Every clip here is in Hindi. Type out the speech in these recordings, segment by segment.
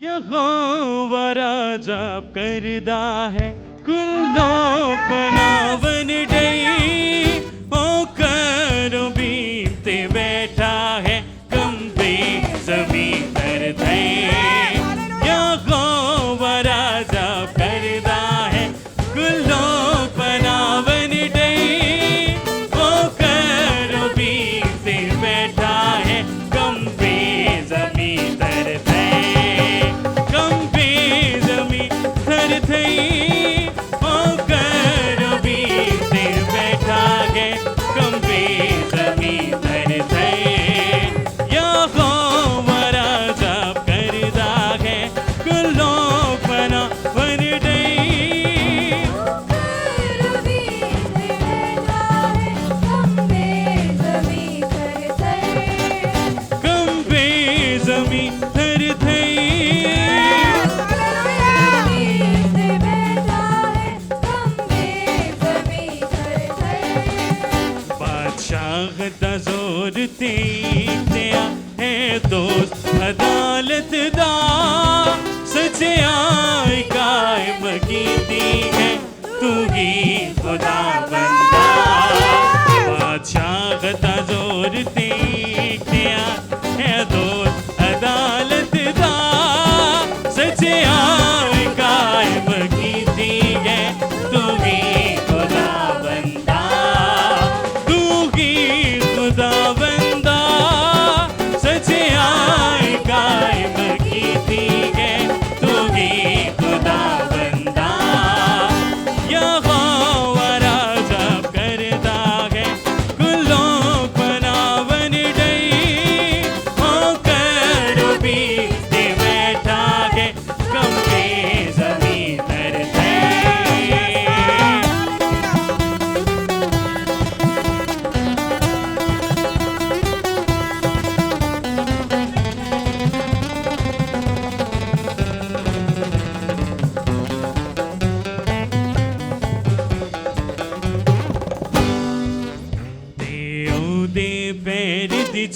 यहोवा राजा करदा है कुल्लो बनावन डई ओ करो बीते बैठा है कंबे जमीन पर थई यहोवा राजा करदा है कुल्लो बनावन डई ओ करो बीते बैठा है कंबे जमीन पर दोस्त अदालत दा सच्चाई कायम कीती है तू ही खुदा बंदा बादशाह दा जोर देखया है दोस्त अदालत दा सच्चाई कायम कीती है तू ही खुदा बंदा तू ही खुदा बंदा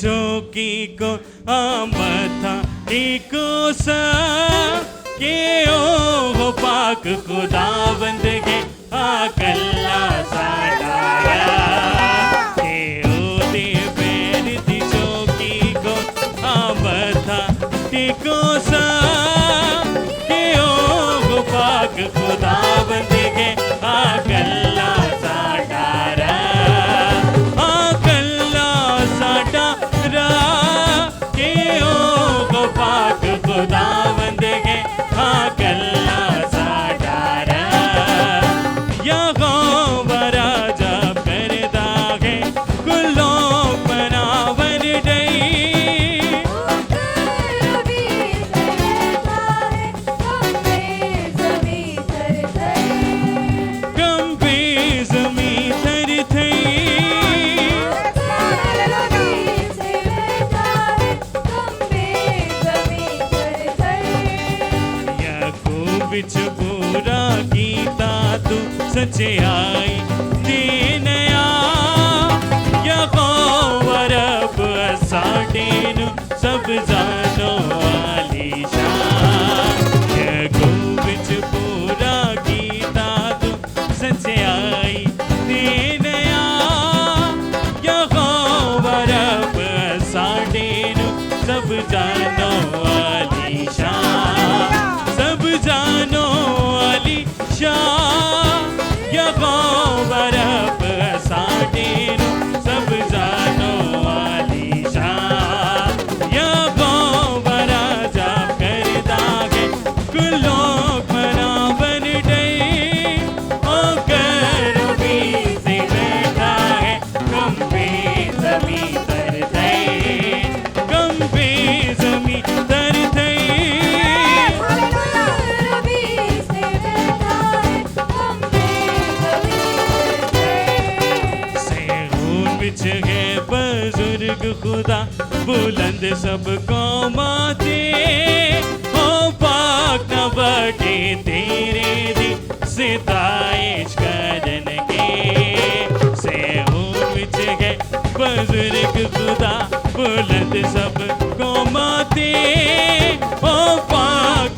चौकी को आमथा एको सा के ओ पाक खुदावंद के आकल्ला साडाया के ओ दे पैर दी चौकी को आमथा एको सा के ओ पाक खुदावंद के आकल्ला बिच पूरा गीता तू सच्चाई दीनया यहोवा रब साडे नु सब जानो वाली शान यगो बिच पूरा गीता तू सच्चाई दीनया यहोवा रब साडे नु सब जानो वाली शान सब जानो अली शाह यहोवा रब साडे नु सब जानो अली शाह यहोवा राजा करदा है कुल्लो बनावन डई ओ करो बीते बैठा है कंबे जमीन पर थई कंबे जमीन पर थई है बुजुर्ग खुदा बुलंद सब कौमाते हो पाक न बटे तेरे दी सिताइश करन के से हो बिच है बुजुर्ग खुदा बुलंद सब कौमाते हो पाक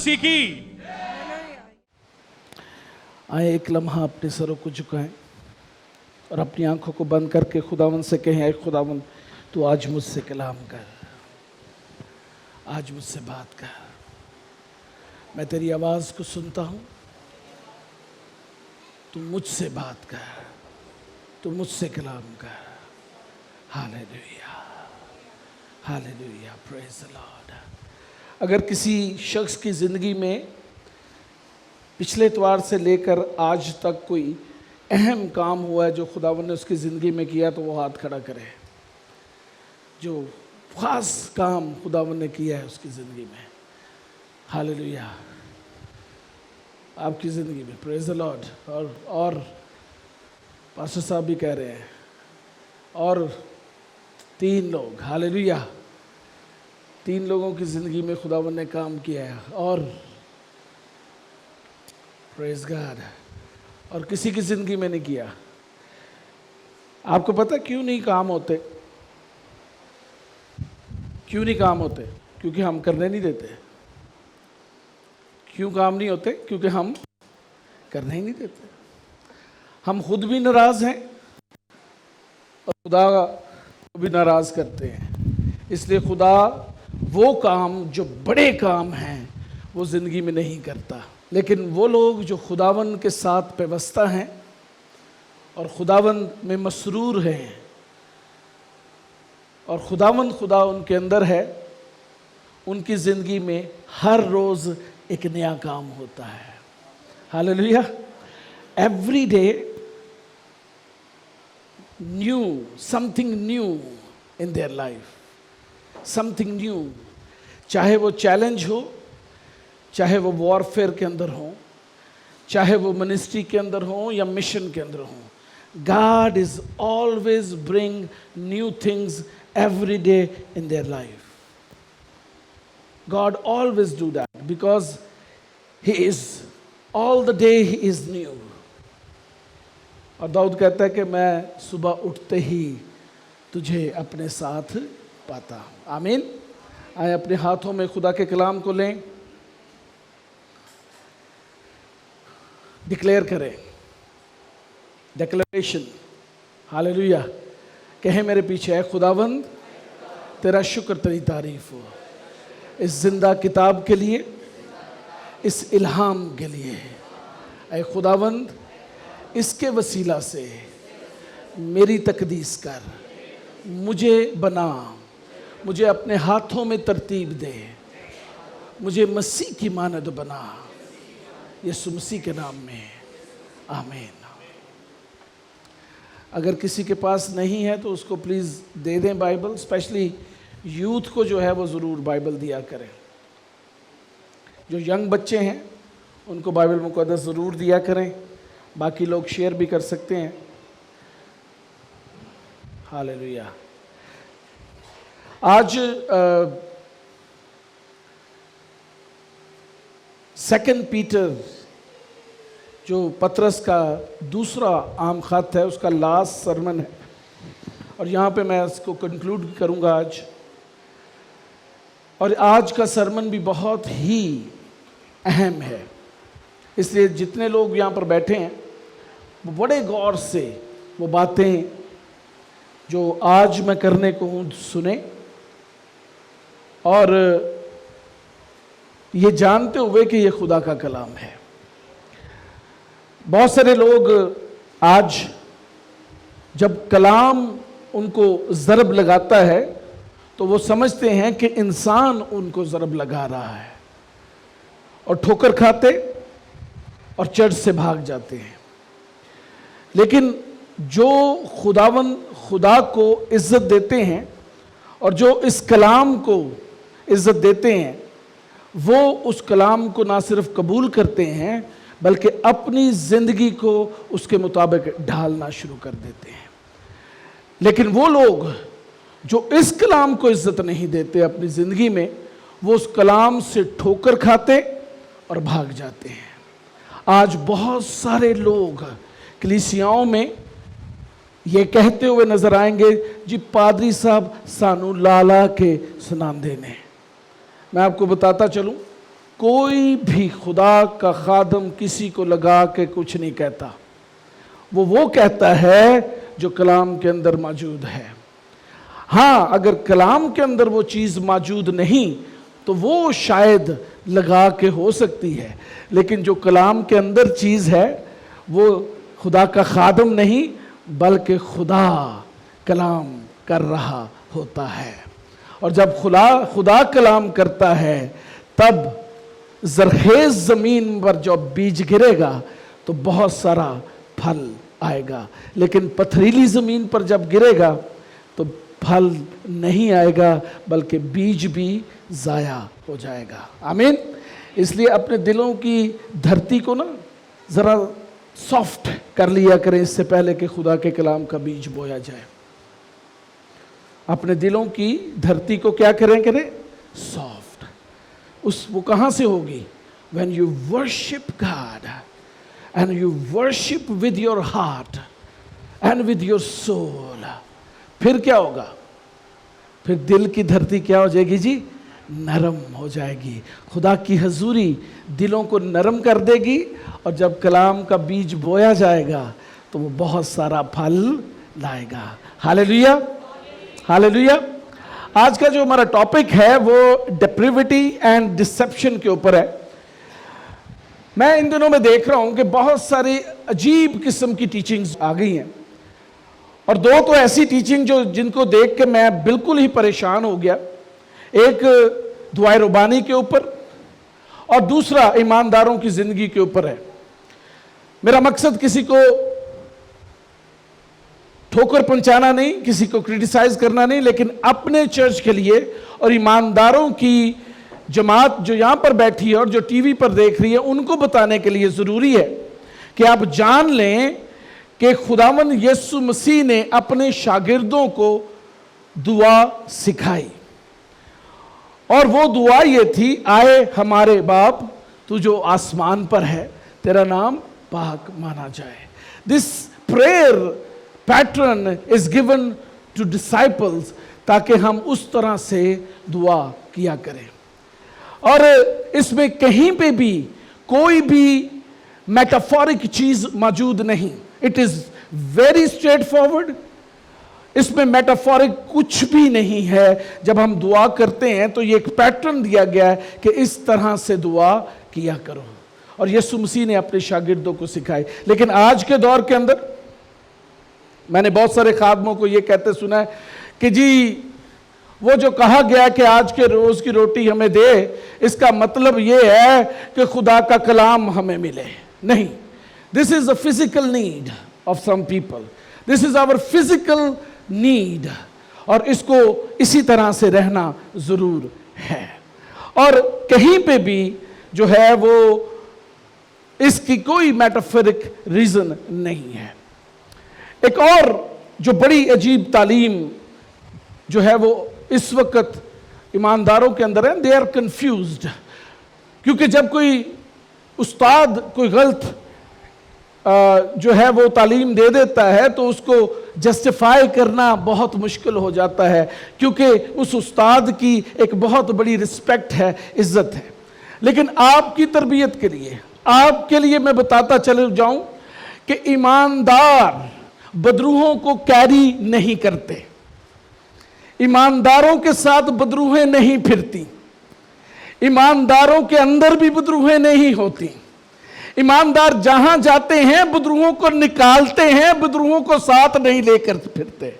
मसीह की। आए एक लम्हा अपने सरों को झुकाएं और अपनी आंखों को बंद करके खुदावन से कहें, ऐ खुदावन तू आज मुझसे कलाम कर, आज मुझसे बात कर। मैं तेरी आवाज़ को सुनता हूँ, तू मुझसे बात कर, तू मुझसे कलाम कर। Hallelujah, hallelujah, praise the Lord. अगर किसी शख्स की ज़िंदगी में पिछले इतवार से लेकर आज तक कोई अहम काम हुआ है जो खुदावन ने उसकी ज़िंदगी में किया, तो वो हाथ खड़ा करे। जो खास काम खुदावन ने किया है उसकी ज़िंदगी में। हालेलुया, आपकी ज़िंदगी में। Praise the Lord. और पास्टर साहब भी कह रहे हैं, और 3 लोग, हालेलुया, 3 लोगों की ज़िंदगी में खुदावन ने काम किया है। और प्रेज गॉड, और किसी की ज़िंदगी में नहीं किया। आपको पता क्यों नहीं काम होते? क्यों नहीं काम होते? क्योंकि हम करने नहीं देते। क्यों काम नहीं होते? क्योंकि हम करने ही नहीं देते। हम खुद भी नाराज़ हैं और खुदा को भी नाराज़ करते हैं। इसलिए खुदा वो काम जो बड़े काम हैं वो ज़िंदगी में नहीं करता। लेकिन वो लोग जो खुदावन के साथ पेवस्ता हैं और खुदावन में मसरूर हैं और खुदा उनके अंदर है, उनकी ज़िंदगी में हर रोज़ एक नया काम होता है। Hallelujah. Every day new, something new in their life, something new. चाहे वो चैलेंज हो, चाहे वो वॉरफेयर के अंदर हो, चाहे वो मिनिस्ट्री के अंदर हो या मिशन के अंदर हो, God is always bring new things every day in their life. God always do that because He is all the day He is new. और दाऊद कहता है कि मैं सुबह उठते ही तुझे अपने साथ पाता हूँ। आमीन। आए अपने हाथों में खुदा के कलाम को लें, डिक्लेयर करें, डिक्लेरेशन। हालेलुया। कहें मेरे पीछे, है खुदावंद तेरा शुक्र तेरी तारीफ हो इस जिंदा किताब के लिए, इस इल्हाम के लिए। ऐ खुदावंद इसके वसीला से मेरी तकदीस कर, मुझे बना, मुझे अपने हाथों में तरतीब दे, मुझे मसीह की मानद बना, यीशु मसीह के नाम में आमीन। अगर किसी के पास नहीं है तो उसको प्लीज़ दे दें बाइबल। स्पेशली यूथ को जो है वो ज़रूर बाइबल दिया करें। जो यंग बच्चे हैं उनको बाइबल मुक़द्दस ज़रूर दिया करें। बाकी लोग शेयर भी कर सकते हैं। हालेलुया। आज 2 पीटर जो पतरस का दूसरा आम खत है उसका लास्ट सरमन है, और यहाँ पे मैं इसको कंक्लूड करूँगा आज। और आज का सरमन भी बहुत ही अहम है, इसलिए जितने लोग यहाँ पर बैठे हैं वो बड़े गौर से वो बातें जो आज मैं करने को हूँ सुने, और ये जानते हुए कि ये खुदा का कलाम है। बहुत सारे लोग आज जब कलाम उनको ज़रब लगाता है तो वो समझते हैं कि इंसान उनको ज़रब लगा रहा है, और ठोकर खाते और चर्च से भाग जाते हैं। लेकिन जो खुदा को इज़्ज़त देते हैं और जो इस कलाम को इज़्ज़त देते हैं, वो उस कलाम को ना सिर्फ कबूल करते हैं बल्कि अपनी ज़िंदगी को उसके मुताबिक ढालना शुरू कर देते हैं। लेकिन वो लोग जो इस कलाम को इज़्ज़त नहीं देते अपनी ज़िंदगी में, वो उस कलाम से ठोकर खाते और भाग जाते हैं। आज बहुत सारे लोग कलीसियाओं में ये कहते हुए नजर आएंगे, जी पादरी साहब सानू लाला के सुनांदे ने। मैं आपको बताता चलूं, कोई भी खुदा का खादम किसी को लगा के कुछ नहीं कहता, वो कहता है जो कलाम के अंदर मौजूद है। हाँ, अगर कलाम के अंदर वो चीज़ मौजूद नहीं तो वो शायद लगा के हो सकती है, लेकिन जो कलाम के अंदर चीज़ है वो खुदा का खादम नहीं बल्कि खुदा कलाम कर रहा होता है। और जब खुदा कलाम करता है तब जरखेज ज़मीन पर जब बीज गिरेगा तो बहुत सारा फल आएगा, लेकिन पथरीली ज़मीन पर जब गिरेगा तो फल नहीं आएगा बल्कि बीज भी ज़ाया हो जाएगा। आमीन। इसलिए अपने दिलों की धरती को ना ज़रा सॉफ्ट कर लिया करें इससे पहले कि खुदा के कलाम का बीज बोया जाए। अपने दिलों की धरती को क्या करें सॉफ्ट। वो कहाँ से होगी? When you worship God and you worship with your heart and with your soul, फिर क्या होगा? फिर दिल की धरती क्या हो जाएगी जी? नरम हो जाएगी। खुदा की हजूरी दिलों को नरम कर देगी और जब कलाम का बीज बोया जाएगा तो वो बहुत सारा फल लाएगा। Hallelujah, hallelujah. आज का जो हमारा टॉपिक है वो डेप्रिविटी एंड डिसेप्शन के ऊपर है। मैं इन दिनों में देख रहा हूं कि बहुत सारी अजीब किस्म की टीचिंग्स आ गई हैं, और दो तो ऐसी टीचिंग जिनको देख के मैं बिल्कुल ही परेशान हो गया। एक दुआए रुबानी के ऊपर और दूसरा ईमानदारों की जिंदगी के ऊपर है। मेरा मकसद किसी को ठोकर पहुंचाना नहीं, किसी को क्रिटिसाइज करना नहीं, लेकिन अपने चर्च के लिए और ईमानदारों की जमात जो यहां पर बैठी है और जो टीवी पर देख रही है उनको बताने के लिए जरूरी है कि आप जान लें कि खुदावन यीशु मसीह ने अपने शागिर्दों को दुआ सिखाई, और वो दुआ ये थी, आए हमारे बाप तू जो आसमान पर है, तेरा नाम पाक माना जाए। This prayer pattern is given to disciples ताकि हम उस तरह से दुआ किया करें। और इसमें कहीं पे भी कोई भी मेटाफोरिक चीज मौजूद नहीं। It is very straight forward. इसमें मेटाफोरिक कुछ भी नहीं है। जब हम दुआ करते हैं तो ये एक पैटर्न दिया गया है कि इस तरह से दुआ किया करो, और यीशु मसीह ने अपने शागिर्दों को सिखाई। लेकिन आज के दौर के अंदर मैंने बहुत सारे खादमों को ये कहते सुना है कि जी वो जो कहा गया कि आज के रोज की रोटी हमें दे, इसका मतलब ये है कि खुदा का कलाम हमें मिले। नहीं, this is a physical need of some people, this is our physical need, और इसको इसी तरह से रहना जरूर है। और कहीं पे भी जो है वो इसकी कोई मेटाफोरिक रीजन नहीं है। एक और जो बड़ी अजीब तालीम जो है वो इस वक्त ईमानदारों के अंदर है, दे आर कंफ्यूज्ड। क्योंकि जब कोई उस्ताद कोई गलत जो है वो तालीम दे देता है तो उसको जस्टिफाई करना बहुत मुश्किल हो जाता है, क्योंकि उस उस्ताद की एक बहुत बड़ी रिस्पेक्ट है, इज्जत है। लेकिन आपकी तरबियत के लिए, आपके लिए मैं बताता चले जाऊं कि ईमानदार बदरूहों को कैरी नहीं करते, ईमानदारों के साथ बदरूहें नहीं फिरती, ईमानदारों के अंदर भी बदरूहें नहीं होती। ईमानदार जहां जाते हैं बदरूहों को निकालते हैं, बदरूहों को साथ नहीं लेकर फिरते।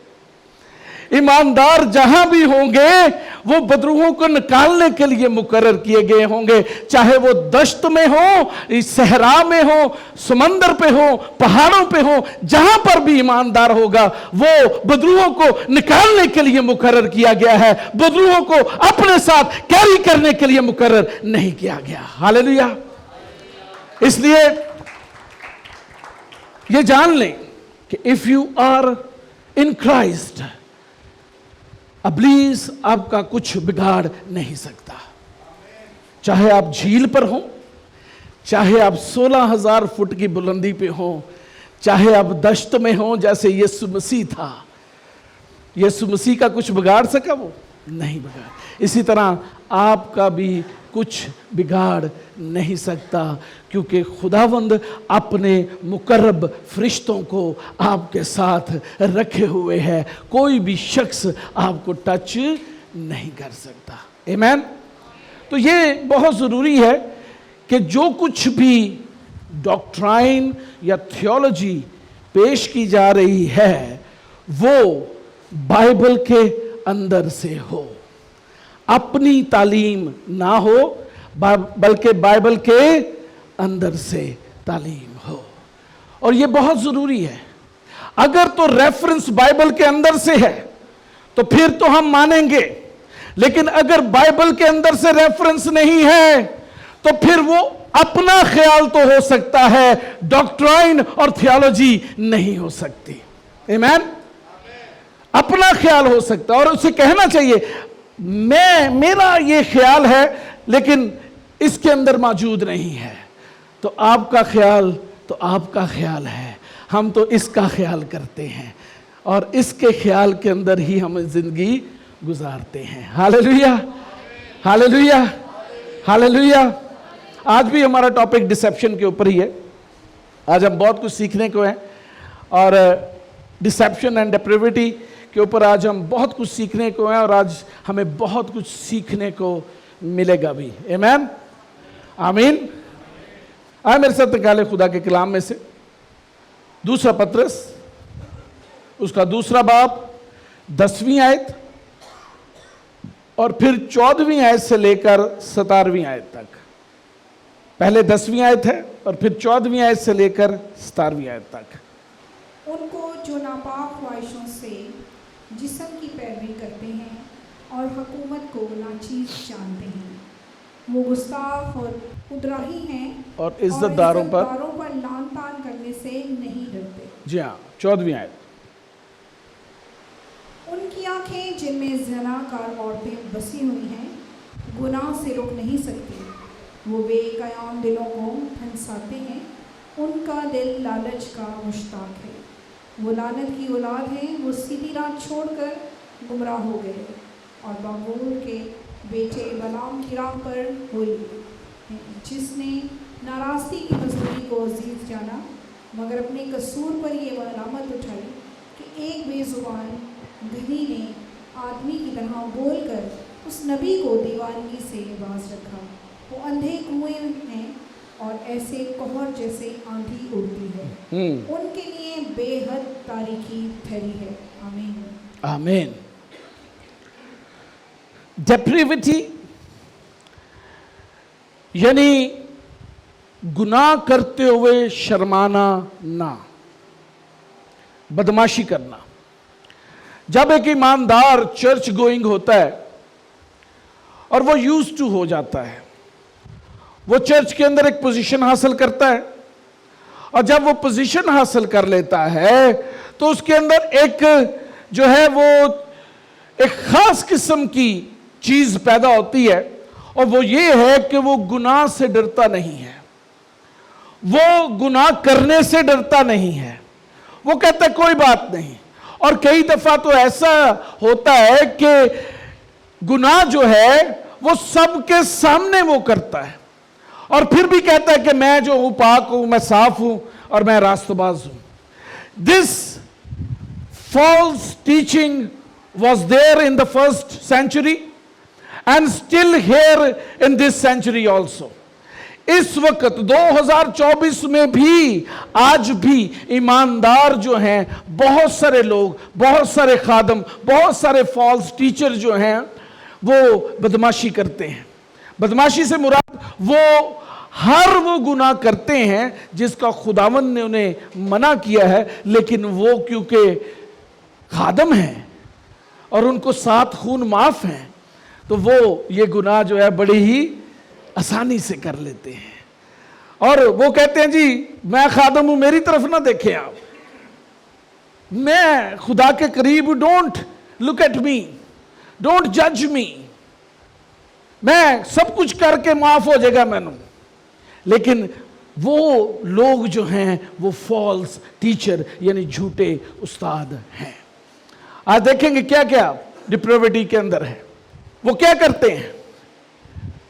ईमानदार जहां भी होंगे वो बदरूहों को निकालने के लिए मुकर्रर किए गए होंगे, चाहे वो दश्त में हो, सहरा में हो, समंदर पे हो, पहाड़ों पे हो, जहां पर भी ईमानदार होगा वो बदरूहों को निकालने के लिए मुकर्रर किया गया है, बदरूहों को अपने साथ कैरी करने के लिए मुकर्रर नहीं किया गया। हालेलुया। इसलिए ये जान लें कि if you are in Christ, इब्लीस आपका कुछ बिगाड़ नहीं सकता। चाहे आप झील पर हो, चाहे आप 16,000 फुट की बुलंदी पे हो, चाहे आप दश्त में हो जैसे यीशु मसीह था, यीशु मसीह का कुछ बिगाड़ सका? वो नहीं बिगाड़। इसी तरह आपका भी कुछ बिगाड़ नहीं सकता, क्योंकि खुदावंद अपने मुकर्रब फरिश्तों को आपके साथ रखे हुए है। कोई भी शख्स आपको टच नहीं कर सकता। आमीन। तो ये बहुत ज़रूरी है कि जो कुछ भी डॉक्ट्राइन या थियोलॉजी पेश की जा रही है वो बाइबल के अंदर से हो, अपनी तालीम ना हो, बल्कि बाइबल के अंदर से तालीम हो। और ये बहुत ज़रूरी है। अगर तो रेफरेंस बाइबल के अंदर से है तो फिर तो हम मानेंगे, लेकिन अगर बाइबल के अंदर से रेफरेंस नहीं है तो फिर वो अपना ख्याल तो हो सकता है, डॉक्ट्राइन और थियोलॉजी नहीं हो सकती। आमीन। अपना ख्याल हो सकता है और उसे कहना चाहिए मेरा ये ख्याल है लेकिन इसके अंदर मौजूद नहीं है। तो आपका ख्याल है, हम तो इसका ख्याल करते हैं और इसके ख्याल के अंदर ही हम जिंदगी गुजारते हैं। Hallelujah, hallelujah, hallelujah. आज भी हमारा टॉपिक डिसेप्शन के ऊपर ही है। आज हम बहुत कुछ सीखने को है और डिसेप्शन एंड डेप्रेविटी के ऊपर आज हम बहुत कुछ सीखने को हैं और आज हमें बहुत कुछ सीखने को मिलेगा भी। आमीन, आमीन। आए मेरे साथ निकाले खुदा के कलाम में से दूसरा पत्रस, उसका दूसरा बाब 10वीं आयत और फिर 14वीं आयत से लेकर 17वीं आयत तक। पहले 10वीं आयत है और फिर 14वीं आयत से लेकर 17वीं आयत तक। उनको जो नापाक ख्वाहिशों से जिस्म की पैरवी करते हैं और हुकूमत को नाचीज जानते हैं, वो गुस्ताख और उद्राही हैं और इज्जतदारों पर लान तान करने से नहीं डरते। जी हाँ, 14वीं आयत। उनकी आंखें जिनमें ज़नाकार औरतें बसी हुई हैं गुनाह से रुक नहीं सकती। वो बेकयाम दिलों को फंसाते हैं, उनका दिल लालच का मुश्ताक है। वो लानत की औलाद हैं, वो सीधी राह छोड़कर गुमराह हो गए और बागूर के बेटे बलाम की राह पर हुई, जिसने नाराज़गी की मजदूरी को अजीज जाना, मगर अपने कसूर पर ये मलामत उठाई कि एक बेजुबान गधी ने आदमी की तरह बोलकर उस नबी को दीवानगी से बाज रखा। वो अंधे कुएं हैं और ऐसे कोहर जैसे आंधी उड़ती है, उनके लिए बेहद तारीकी ठहरी है। आमीन, आमीन। डेप्रेविटी यानी गुनाह करते हुए शर्माना ना, बदमाशी करना। जब एक ईमानदार चर्च गोइंग होता है और वो यूज्ड टू हो जाता है, वो चर्च के अंदर एक पोजीशन हासिल करता है और जब वो पोजीशन हासिल कर लेता है तो उसके अंदर एक जो है वो एक खास किस्म की चीज पैदा होती है और वो ये है कि वो गुनाह से डरता नहीं है, वो गुनाह करने से डरता नहीं है। वो कहता है कोई बात नहीं। और कई दफा तो ऐसा होता है कि गुनाह जो है वो सबके सामने वो करता है और फिर भी कहता है कि मैं जो हूं पाक हूं, मैं साफ हूं और मैं रास्तबाज हूं। This false teaching was there in the first century and still here in this century also. इस वक्त 2024 में भी आज भी ईमानदार जो हैं, बहुत सारे लोग, बहुत सारे खादम, बहुत सारे फॉल्स टीचर जो हैं वो बदमाशी करते हैं। बदमाशी से मुराद वो गुनाह करते हैं जिसका खुदावंद ने उन्हें मना किया है, लेकिन वो क्योंकि खादम हैं और उनको 7 खून माफ हैं तो वो ये गुनाह जो है बड़ी ही आसानी से कर लेते हैं। और वो कहते हैं जी मैं खादम हूं, मेरी तरफ ना देखें आप, मैं खुदा के करीब, don't look at me, don't जज मी, मैं सब कुछ करके माफ हो जाएगा मैनू। लेकिन वो लोग जो हैं वो फॉल्स टीचर यानी झूठे उस्ताद हैं। आज देखेंगे क्या क्या डिप्रेविटी के अंदर है। वो क्या करते हैं?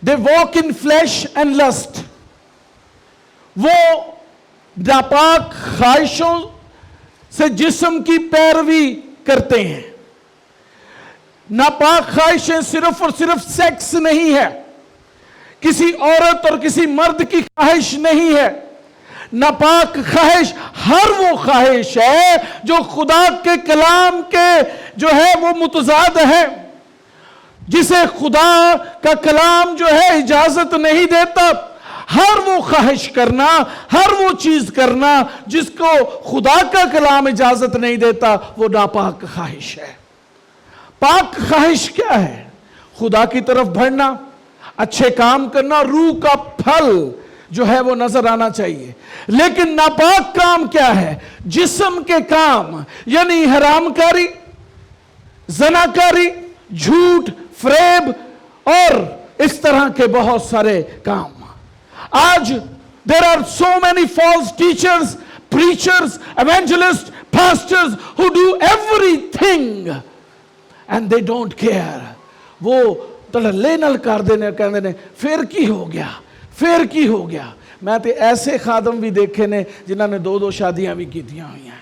They walk in flesh and lust, वो नापाक ख्वाहिशों से जिस्म की पैरवी करते हैं। नापाक ख्वाहिशें सिर्फ और सिर्फ सेक्स नहीं है, किसी औरत और किसी मर्द की ख्वाहिश नहीं है। नापाक ख्वाहिश हर वो ख्वाहिश है जो खुदा के कलाम के जो है वो मुतजाद है, जिसे खुदा का कलाम जो है इजाजत नहीं देता। हर वो ख्वाहिश करना, हर वो चीज करना जिसको खुदा का कलाम इजाजत नहीं देता, वो नापाक ख्वाहिश है। पाक ख्वाहिश क्या है? खुदा की तरफ बढ़ना, अच्छे काम करना, रूह का फल जो है वो नजर आना चाहिए। लेकिन नापाक काम क्या है? जिस्म के काम, यानी हरामकारी, जनाकारी, झूठ, फरेब और इस तरह के बहुत सारे काम। आज there are so many false teachers, preachers, evangelists, pastors who do everything and they don't care. वो तड़ले नल कर देने, कहते ने फिर की हो गया, फिर की हो गया। मैं तो ऐसे खादम भी देखे ने जिन्होंने 2-2 शादियां भी की हुई हैं।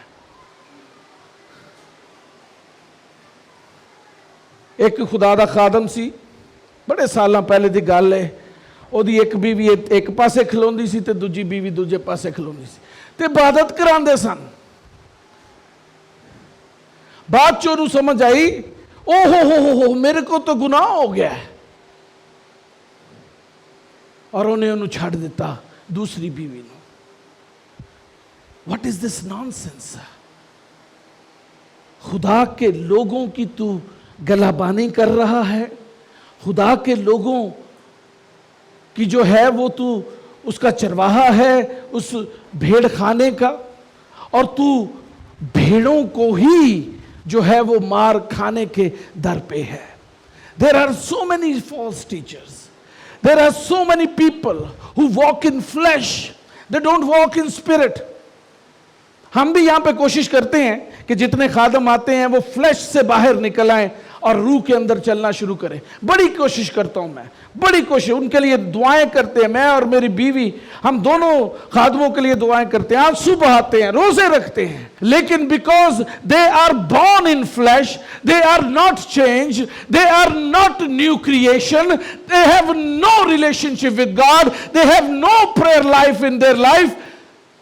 एक खुदा दा खादम सी, बड़े साल पहले की गल है। ਉਹਦੀ एक बीवी एक पासे खलोंदी सी ते दूजी बीवी दूजे पासे खलोंदी सी ते इबादत करांदे सन। बाद च ਉਹਨੂੰ समझ आई, ओहो मेरे को तो गुनाह हो गया है, और उन्हें उन्हें छाड़ देता दूसरी बीवी ने। What is this nonsense? खुदा के लोगों की तू गलाबानी कर रहा है, खुदा के लोगों कि जो है वो तू उसका चरवाहा है, उस भेड़ खाने का, और तू भेड़ों को ही जो है वो मार खाने के दर पे है। There are so many false teachers, there are so many people who walk in flesh, they don't walk in spirit. हम भी यहां पे कोशिश करते हैं कि जितने खादम आते हैं वो फ्लैश से बाहर निकल आए और रूह के अंदर चलना शुरू करें। बड़ी कोशिश करता हूं मैं, बड़ी कोशिश, उनके लिए दुआएं करते हैं। मैं और मेरी बीवी, हम दोनों खादमों के लिए दुआएं करते हैं, आंसू बहाते हैं, रोजे रखते हैं। लेकिन because they are born in flesh, they are not change, they are not new creation, they have no relationship with God, they have no prayer life in their life,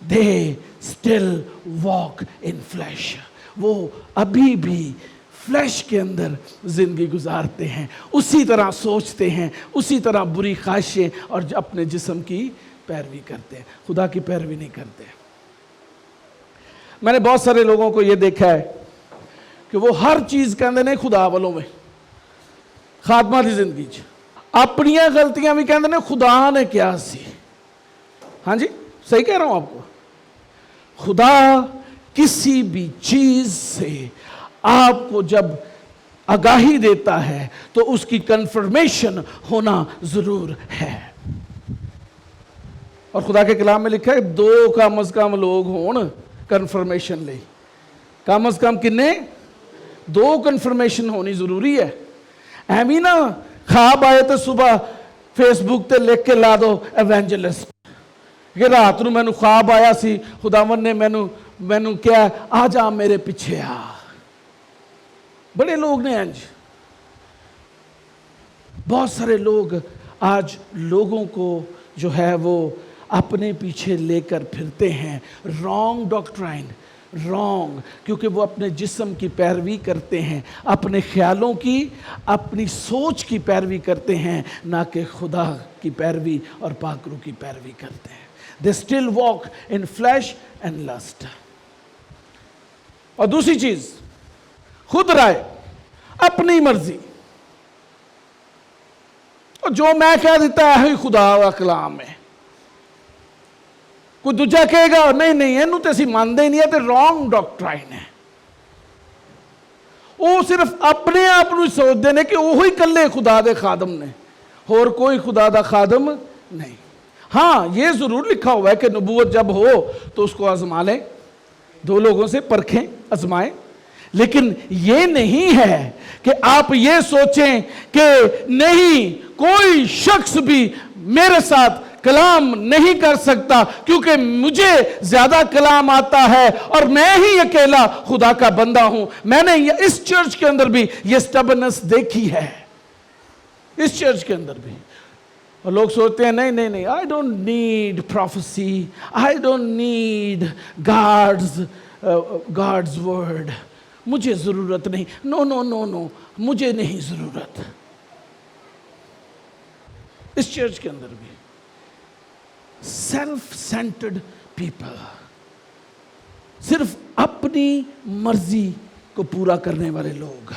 they still walk in flesh. वो अभी भी फ्लैश के अंदर जिंदगी गुजारते हैं, उसी तरह सोचते हैं, उसी तरह बुरी ख्वाहिशें और अपने जिस्म की पैरवी करते हैं, खुदा की पैरवी नहीं करते। मैंने बहुत सारे लोगों को यह देखा है कि वो हर चीज कहते हैं खुदा वालों में, खादमा की जिंदगी अपनियां गलतियां भी कहते हैं खुदा ने क्या सी। हाँ जी, सही कह रहा हूं आपको। खुदा किसी भी चीज से आपको जब आगाही देता है तो उसकी कंफर्मेशन होना जरूर है। और खुदा के कलाम में लिखा है 2 कम अज कम लोग होन कंफर्मेशन ले। कम अज कम किन्ने? 2 कंफर्मेशन होनी जरूरी है। एवं ना ख्वाब आए तो सुबह फेसबुक ते लिख के ला दो एवेंजलिस्ट कि रात नूं मैनू ख्वाब आया सी, खुदावन ने मैनू क्या आ जा मेरे पीछे आ। बड़े लोग ने आज, बहुत सारे लोग आज लोगों को जो है वो अपने पीछे लेकर फिरते हैं। रॉन्ग डॉक्ट्राइन, रॉन्ग, क्योंकि वो अपने जिस्म की पैरवी करते हैं, अपने ख्यालों की, अपनी सोच की पैरवी करते हैं, ना कि खुदा की पैरवी और पाकरू की पैरवी करते हैं। They still walk in flesh and lust. और दूसरी चीज, खुद राय, अपनी मर्जी, और जो मैं कह देता है खुदा का कलाम है। कोई दूजा कहेगा नहीं नहीं इनू तो असं मानते ही नहीं है, तो रॉन्ग डॉक्ट्राइन है। वो सिर्फ अपने आप को सोचते हैं कि वही कल्ले खुदा दे खादम ने, होर कोई खुदा दा खादम नहीं। हाँ, ये जरूर लिखा हुआ है कि नबूवत जब हो तो उसको आजमा लें, 2 लोगों से परखें, आजमाएं। लेकिन ये नहीं है कि आप ये सोचें कि नहीं, कोई शख्स भी मेरे साथ कलाम नहीं कर सकता क्योंकि मुझे ज्यादा कलाम आता है और मैं ही अकेला खुदा का बंदा हूं। मैंने इस चर्च के अंदर भी ये स्टबनेस देखी है, इस चर्च के अंदर भी। और लोग सोचते हैं नहीं नहीं नहीं, I don't need prophecy, I don't need God's word, मुझे जरूरत नहीं। नो नो नो नो, मुझे नहीं जरूरत। इस चर्च के अंदर भी सेल्फ सेंटर्ड पीपल, सिर्फ अपनी मर्जी को पूरा करने वाले लोग,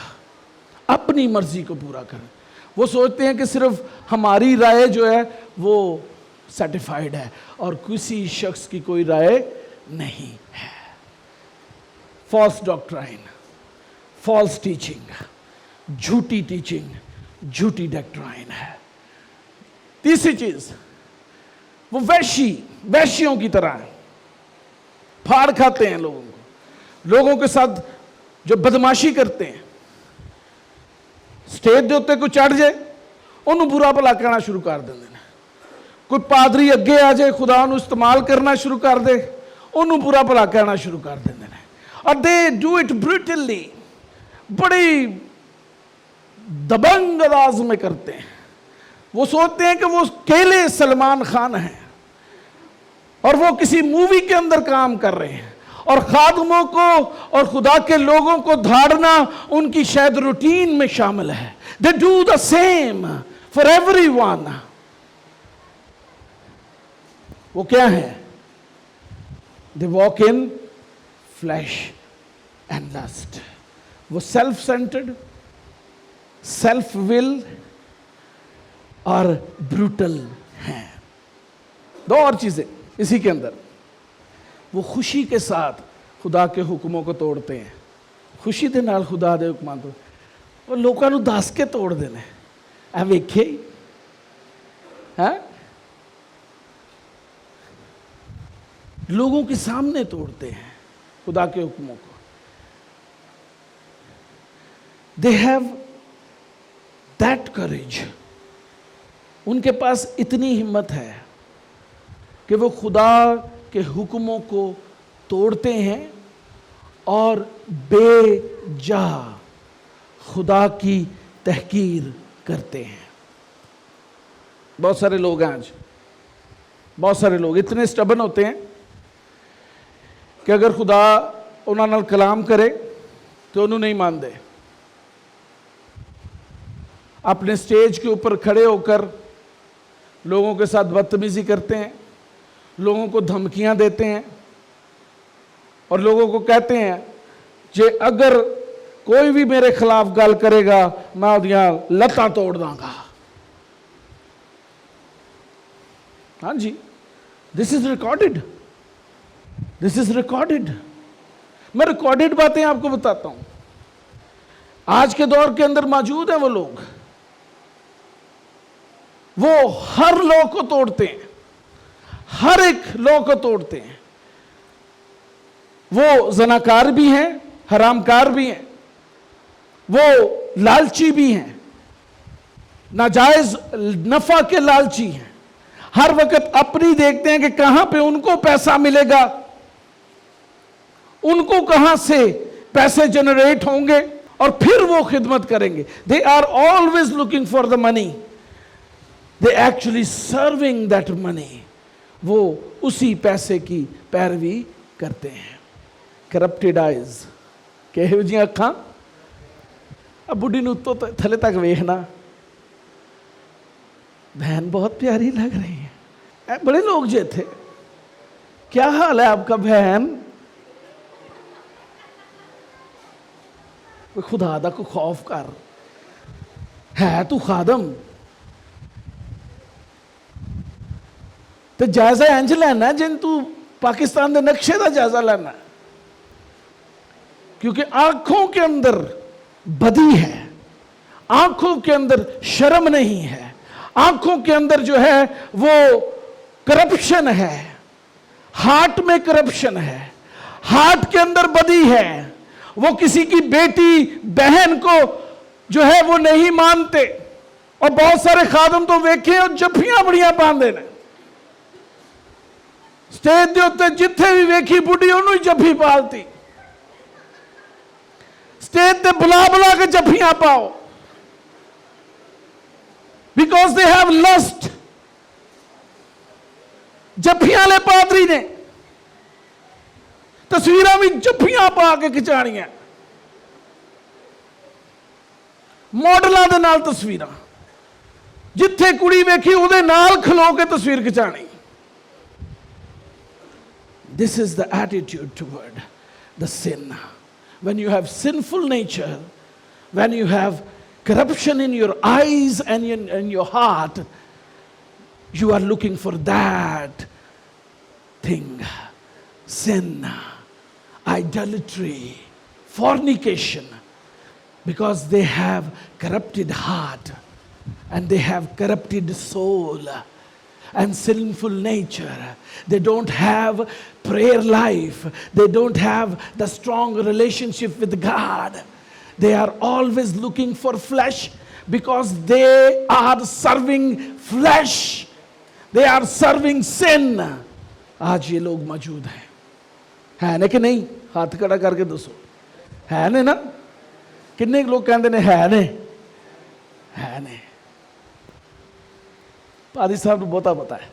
अपनी मर्जी को पूरा करें। वो सोचते हैं कि सिर्फ हमारी राय जो है वो सर्टिफाइड है और किसी शख्स की कोई राय नहीं है। फॉल्स डॉक्ट्राइन, फॉल्स टीचिंग, झूठी टीचिंग, झूठी डॉक्ट्राइन है। तीसरी चीज, वो वैश्यों की तरह है, फाड़ खाते हैं लोगों को, लोगों के साथ जो बदमाशी करते हैं। स्टेज के उत्ते कोई चढ़ जाए उन्होंने बुरा भला कहना शुरू कर देंगे, कोई पादरी अगे आ जाए खुदा नूं इस्तेमाल करना शुरू कर दे उन्होंने बुरा भला कहना शुरू कर देंगे। और दे डू इट ब्रूटली, बड़ी दबंग अंदाज में करते हैं। वो सोचते हैं कि वो अकेले सलमान खान हैं और वो किसी मूवी के अंदर काम कर रहे हैं और खादमों को और खुदा के लोगों को धाड़ना उनकी शायद रूटीन में शामिल है। They do the same for everyone. वो क्या है? They walk in flesh and lust. वो सेल्फ सेंटर्ड, सेल्फ विल और ब्रूटल हैं। दो और चीजें इसी के अंदर। वो खुशी के साथ खुदा के हुक्मों को तोड़ते हैं, खुशी दे नाल खुदा दे हुक्मां तो वो लोगों नूं दस के तोड़ देने। आ वेखे हैं, लोगों के सामने तोड़ते हैं खुदा के हुक्मों को। दे हैव दैट करेज, उनके पास इतनी हिम्मत है कि वो खुदा के हुक्मों को तोड़ते हैं और बेजा खुदा की तहकीर करते हैं। बहुत सारे लोग हैं आज, बहुत सारे लोग इतने स्टबन होते हैं कि अगर खुदा उन्होंने नाल कलाम करे तो उन्होंने नहीं मानते। अपने स्टेज के ऊपर खड़े होकर लोगों के साथ बदतमीजी करते हैं, लोगों को धमकियां देते हैं और लोगों को कहते हैं जे अगर कोई भी मेरे खिलाफ गल करेगा मैं उदियां लत्तां तोड़ दांगा। हाँ जी, this is recorded, this is recorded. मैं रिकॉर्डेड बातें आपको बताता हूं, आज के दौर के अंदर मौजूद है वो लोग। वो हर लॉ को तोड़ते हैं, हर एक लॉ को तोड़ते हैं। वो जनाकार भी हैं, हरामकार भी हैं, वो लालची भी हैं, नाजायज नफा के लालची हैं। हर वक्त अपनी देखते हैं कि कहां पे उनको पैसा मिलेगा, उनको कहां से पैसे जनरेट होंगे और फिर वो खिदमत करेंगे। They are always looking for the money, they actually serving that money. वो उसी पैसे की पैरवी करते हैं। करप्टेड आइज, कहो जी अखां, अब बुढ़ी नूं उत्तों थले तक वेखना, बहन बहुत प्यारी लग रही है। बड़े लोग जे थे, क्या हाल है आपका बहन? खुदा दा को खौफ कर, है तू खादम तो जायजा इंज लेना जिन तू पाकिस्तान के नक्शे का जायजा लेना, क्योंकि आंखों के अंदर बदी है, आंखों के अंदर शर्म नहीं है, आंखों के अंदर जो है वो करप्शन है, हार्ट में करप्शन है, हार्ट के अंदर बदी है वो किसी की बेटी बहन को जो है वो नहीं मानते। और बहुत सारे खादम तो वेखे और जफ्फियां बड़ियां पांदे ने, स्टेज के उत्ते जिथे भी वेखी बुढ़ी उन्होंने जफ्फी पालती, स्टेज ते बुला बुला के जफ्फियां पाओ, बिकॉज दे हैव लस्ट। जफ्फियां ले पादरी ने तस्वीरां भी जफ्फियां पा के खिचाणियां, मॉडलों के नाल तस्वीरां, जिथे कुड़ी वेखी उहदे नाल खलो के तस्वीर खिचाणी। This is the attitude toward the sin. When you have sinful nature, when you have corruption in your eyes and in your heart, you are looking for that thing. Sin, idolatry, fornication, because they have corrupted heart and they have corrupted soul and sinful nature. They don't have prayer life. They don't have the strong relationship with God. They are always looking for flesh because they are serving flesh. They are serving sin. आज ये लोग मौजूद हैं, है ना कि नहीं? हाथ खड़ा करके दसो, है ने ना? किन्ने लोग कहते ने है ने? है ने? पादी साहब ਨੂੰ ਬਹੁਤਾ ਪਤਾ ਹੈ।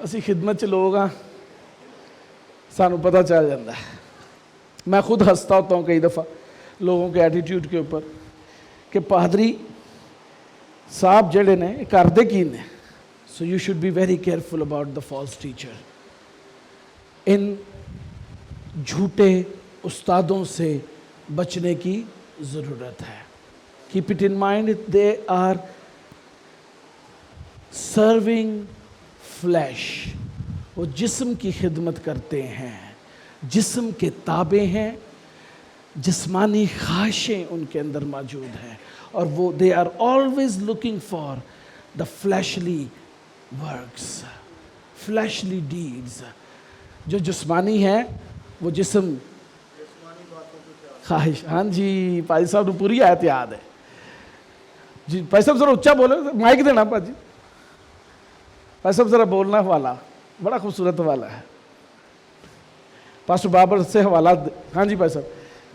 ਅਸੀਂ खिदमत च लोग हाँ, सानू पता चल जाता है। मैं खुद हंसता होता हूँ कई दफ़ा लोगों के एटीट्यूड के ऊपर कि पादरी साहब जड़े ने करते की ने। So you should be very careful about the false teacher. इन झूठे उस्तादों से बचने की ज़रूरत है। Keep it in mind, they are serving flesh. वो जिस्म की खिदमत करते हैं, जिस्म के ताबे हैं, जिस्मानी ख्वाहिशें उनके अंदर मौजूद हैं और वो they are always looking for the fleshly works, fleshly deeds. जो जिस्मानी है वो जिस्म ख्वाहिश। हाँ जी, भाई साहब को पूरी आयत याद है जी। भाई साहब जरा उच्चा बोलो, माइक देना भाजी। भाई साहब जरा बोलना हवाला, बड़ा खूबसूरत हवाला है। पास्टर बाबर से हवाला। हाँ जी भाई साहब।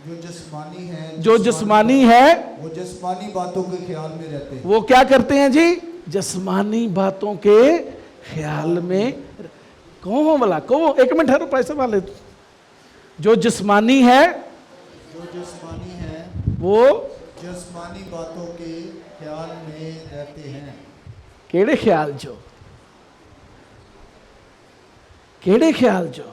जो जिस्मानी है, जो जिस्मानी है वो जिस्मानी बातों के ख्याल में रहते हैं। वो क्या करते हैं जी? जिस्मानी बातों के ख्याल में। कौन हो वाला? कौन? एक मिनट ठहरो, पैसे वाले। जो जिस्मानी है, जो जिस्मानी है वो जिस्मानी बातों के ख्याल में रहते हैं। केड़े ख्याल जो? केड़े ख्याल जो?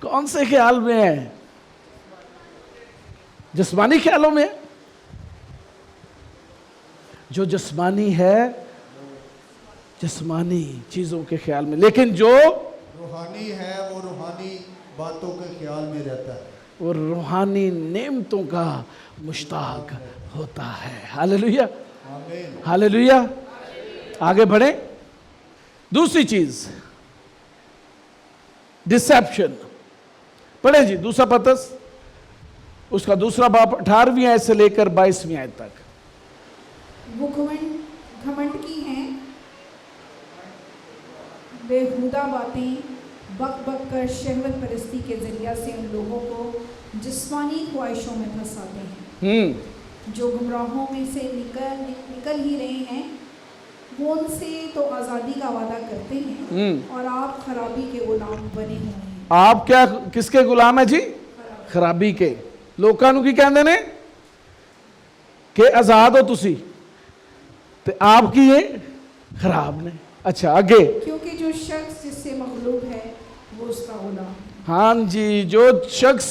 कौन से ख्याल में है? जिस्मानी ख्यालों में। जो जिस्मानी है, जिस्मानी चीजों के ख्याल में, लेकिन जो रूहानी है वो रूहानी बातों के ख्याल में रहता है, वो रूहानी नेमतों का मुश्ताक होता है। हालेलुया, आमीन, हालेलुया। आगे बढ़े। दूसरी चीज डिसेप्शन। पढ़े जी दूसरा पतरस, उसका दूसरा बाब 18वीं आयत से लेकर 22वीं आयत तक। वो घमंड की हैं, बेहुदा बातें बक बक कर शहवत परस्ती के जरिया से उन लोगों को जिस्मानी ख्वाहिशों में फंसाते हैं। जो गुमराहों में से निकल ही रहे हैं, वो उनसे तो आज़ादी का वादा करते हैं और आप खराबी के गुलाम बने हुए हैं। आप क्या किसके गुलाम है जी? खराबी के। लोकां नूं की कहंदे ने कि आज़ाद हो तुसी, ते आप की है? खराब ने। अच्छा आगे। क्योंकि जो शख्स जिससे मगलूब है वो उसका गुलाम। हाँ जी, जो शख्स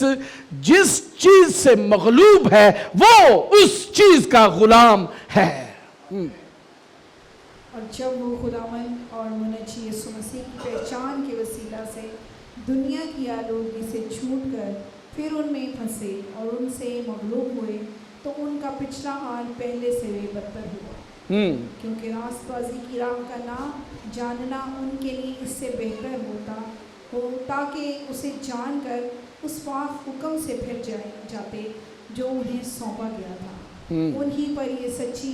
जिस चीज से मगलूब है वो उस चीज का गुलाम है। और जब वो खुदावन और मुनज्जी यीशु मसीह की पहचान के वसीला से दुनिया की आलूगी से छूटकर फिर उनमें फंसे और उनसे मगलूब हुए, तो उनका पिछला हाल पहले से भी बदतर हुआ। क्योंकि रास्तबाजी की राह का ना जानना उनके लिए इससे बेहतर हो ताकि उसे जानकर उस पाक हुक्म से फिर जाते जो उन्हें सौंपा गया था। उन्हीं पर ये सच्ची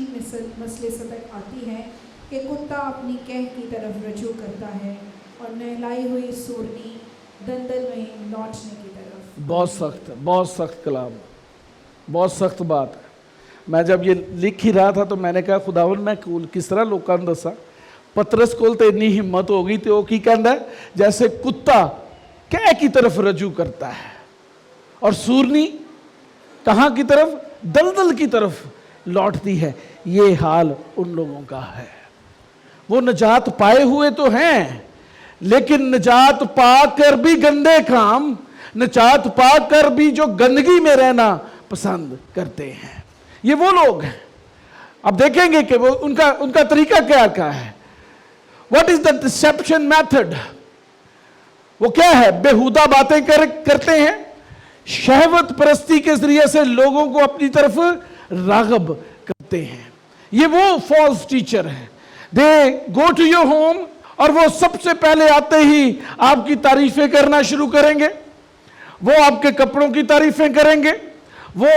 मसले सतक आती है कि कुत्ता अपनी कह की तरफ रजू करता है और नहलाई हुई सूरनी दंदल में लौटने की तरफ। बहुत सख्त कलाम, बहुत सख्त बात है। मैं जब ये लिख ही रहा था तो मैंने कहा खुदावन मैं किस तरह लोगों को दसा। पतरस कोल तो इन्नी हिम्मत हो गई तो की कहता है जैसे कुत्ता कह की तरफ रजू करता है और सूरनी कहाँ की तरफ, दलदल की तरफ लौटती है। ये हाल उन लोगों का है। वो निजात पाए हुए तो हैं लेकिन निजात पाकर भी गंदे काम, निजात पाकर भी जो गंदगी में रहना पसंद करते हैं, ये वो लोग हैं। अब देखेंगे कि वो उनका तरीका क्या है। What is the deception method? वो क्या है? बेहुदा बातें करते हैं, शहवत परस्ती के जरिए से लोगों को अपनी तरफ रागब करते हैं। ये वो फॉल्स टीचर है। दे गो टू योर होम और वो सबसे पहले आते ही आपकी तारीफें करना शुरू करेंगे। वो आपके कपड़ों की तारीफें करेंगे, वो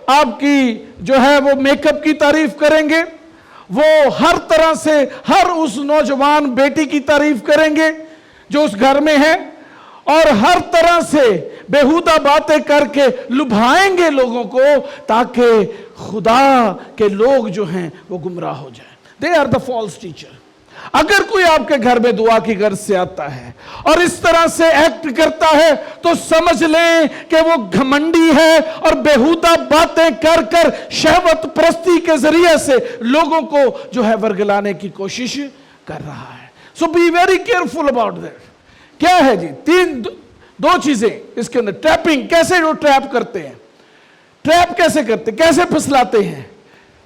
आपकी जो है वो मेकअप की तारीफ करेंगे, वो हर तरह से हर उस नौजवान बेटी की तारीफ करेंगे जो उस घर में है और हर तरह से बेहुदा बातें करके लुभाएंगे लोगों को ताकि खुदा के लोग जो हैं वो गुमराह हो जाएं। They are the false teacher. अगर कोई आपके घर में दुआ की गर्ज से आता है और इस तरह से एक्ट करता है तो समझ लें कि वो घमंडी है और बेहुदा बातें कर शहवत परस्ती के जरिए से लोगों को जो है वर्गलाने की कोशिश कर रहा है। So be very careful about that. क्या है जी? दो चीजें इसके अंदर। ट्रैपिंग, कैसे वो ट्रैप करते हैं, ट्रैप कैसे करते, कैसे फंसलाते हैं?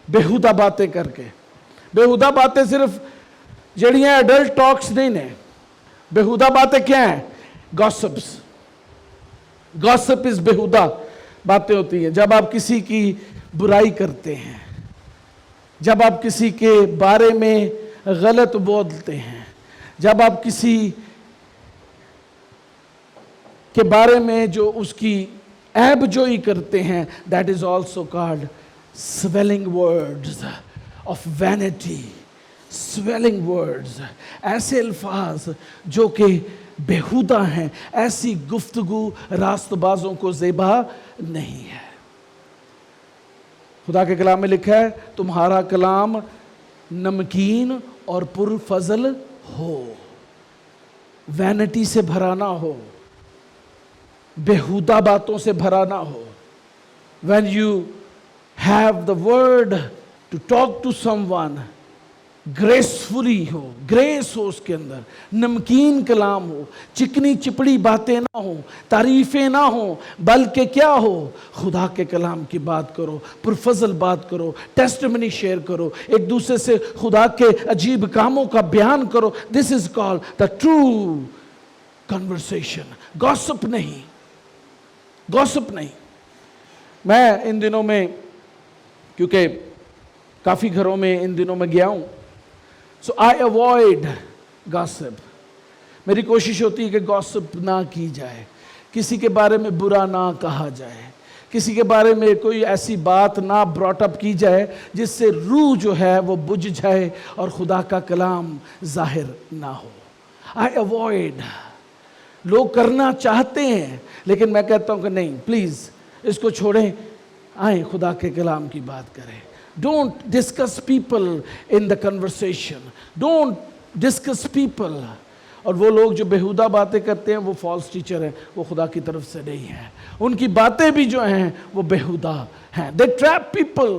बेहुदा बातें करके। बेहुदा बातें सिर्फ जड़ियां एडल्ट टॉक्स नहीं ने। बेहुदा बातें क्या है? गॉसिप्स। गॉसिप इज बेहुदा बातें होती हैं जब आप किसी की बुराई करते हैं, जब आप किसी के बारे में गलत बोलते हैं, जब आप किसी के बारे में जो उसकी ऐब जोई करते हैं। That is also called swelling words of vanity. Swelling words, ऐसे अल्फाज जो कि बेहुदा हैं, ऐसी गुफ्तगू रास्तबाजों को ज़ेबा नहीं है। खुदा के कलाम में लिखा है तुम्हारा कलाम नमकीन और पुरफजल हो, वैनिटी से भरा ना हो, बेहुदा बातों से भरा ना हो। When you have the word to talk to someone, gracefully हो, ग्रेस हो उसके अंदर, नमकीन कलाम हो, चिकनी चिपड़ी बातें ना हो, तारीफें ना हो, बल्कि क्या हो? खुदा के कलाम की बात करो, पुरफजल बात करो, टेस्टिमनी शेयर करो, एक दूसरे से खुदा के अजीब कामों का बयान करो। This is called the true conversation. Gossip नहीं, गॉसिप नहीं। मैं इन दिनों में, क्योंकि काफ़ी घरों में इन दिनों में गया हूँ, सो आई अवॉइड गॉसिप। मेरी कोशिश होती है कि गॉसिप ना की जाए, किसी के बारे में बुरा ना कहा जाए, किसी के बारे में कोई ऐसी बात ना ब्रॉट अप की जाए जिससे रूह जो है वो बुझ जाए और खुदा का कलाम जाहिर ना हो। I avoid. लोग करना चाहते हैं लेकिन मैं कहता हूँ कि नहीं, प्लीज़ इसको छोड़ें, आए खुदा के कलाम की बात करें। Don't discuss people in the conversation. Don't discuss people. और वो लोग जो बेहुदा बातें करते हैं वो फॉल्स टीचर हैं, वो खुदा की तरफ से नहीं है। उनकी बातें भी जो हैं वो बेहुदा हैं। They trap people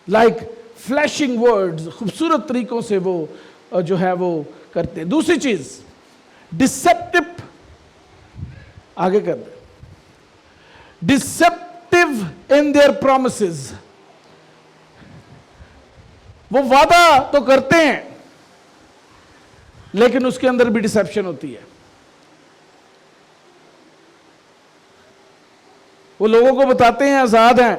like flashing words. खूबसूरत तरीकों से वो जो है वो करते हैं। दूसरी चीज, डिसेप्टिव, आगे कर दे, डिसेप्टिव इन देयर प्रोमिसेस। वो वादा तो करते हैं लेकिन उसके अंदर भी डिसेप्शन होती है। वो लोगों को बताते हैं आजाद हैं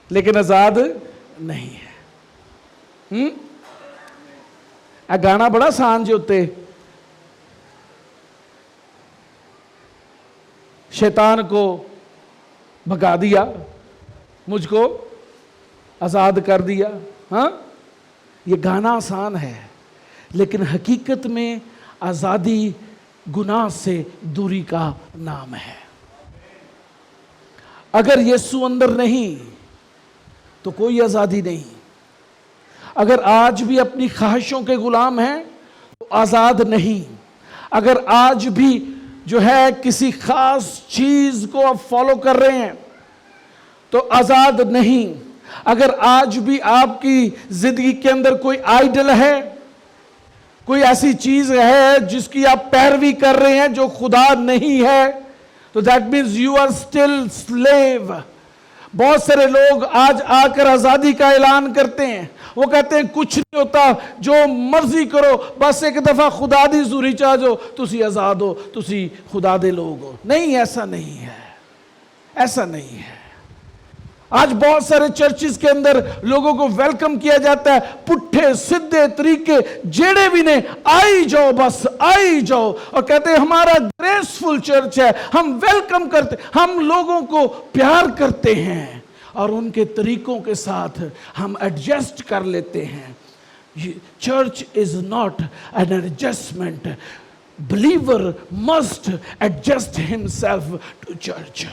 लेकिन आजाद नहीं है। गाना बड़ा आसान जे उत्ते शैतान को भगा दिया, मुझको आजाद कर दिया। हाँ, ये गाना आसान है, लेकिन हकीकत में आजादी गुनाह से दूरी का नाम है। अगर यीशु अंदर नहीं तो कोई आजादी नहीं। अगर आज भी अपनी ख्वाहिशों के गुलाम हैं तो आजाद नहीं। अगर आज भी जो है किसी खास चीज को आप फॉलो कर रहे हैं तो आजाद नहीं। अगर आज भी आपकी जिंदगी के अंदर कोई आइडल है, कोई ऐसी चीज है जिसकी आप पैरवी कर रहे हैं जो खुदा नहीं है, तो that means you are still slave. बहुत सारे लोग आज आकर आजादी का ऐलान करते हैं। वो कहते हैं कुछ नहीं होता, जो मर्जी करो, बस एक दफा खुदा दी जूरी चाह जो तुसी आजाद हो, तुसी खुदा दे लोग हो। नहीं, ऐसा नहीं है, ऐसा नहीं है। आज बहुत सारे चर्चिस के अंदर लोगों को वेलकम किया जाता है, पुट्ठे सीधे तरीके जेड़े भी ने, आई जाओ, बस आई जाओ, और कहते हैं हमारा ग्रेसफुल चर्च है, हम वेलकम करते, हम लोगों को प्यार करते हैं और उनके तरीकों के साथ हम एडजस्ट कर लेते हैं। Church is not an adjustment, believer must adjust himself to church.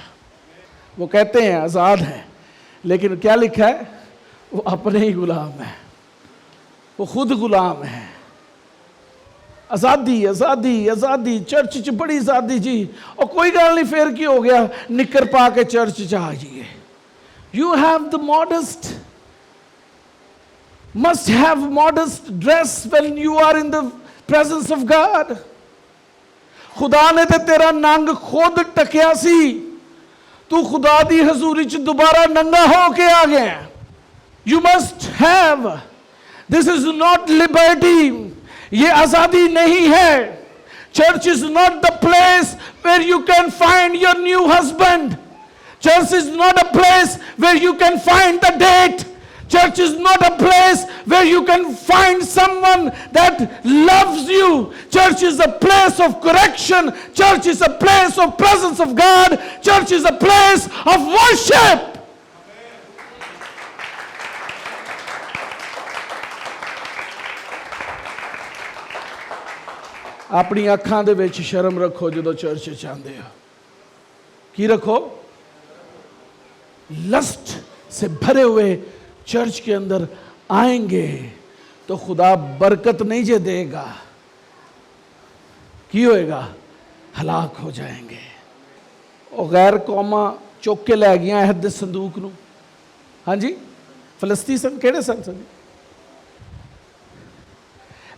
वो कहते हैं आजाद हैं, लेकिन क्या लिखा है, वो अपने ही गुलाम है, वो खुद गुलाम है। आजादी आजादी आजादी, चर्च च बड़ी आजादी जी, और कोई गल नहीं, फिर की हो गया, निकर पा के चर्च च आ जाइए। You have the modest, must have modest dress when you are in the presence of God. खुदा ने तो तेरा नंग खुद टकिया सी, तू खुदा दी हजूरी च दोबारा नंगा होके आ गया। You must have, this is not liberty, ये आजादी नहीं है। Church is not the place where you can find your new husband. Church is not a place where you can find the date. Church is not a place where you can find someone that loves you. Church is a place of correction. Church is a place of presence of God. Church is a place of worship. अपनी अखां दे विच शर्म रखो जदों चर्च चाहते हो। की रखो? लस्ट से भरे हुए चर्च के अंदर आएंगे तो खुदा बरकत नहीं जे देगा, की होएगा, हलाक हो जाएंगे। और गैर कौमा चुक के लै गया अहद दे संदूक नूं। हाँ जी, फलस्ती सन, केड़े सन?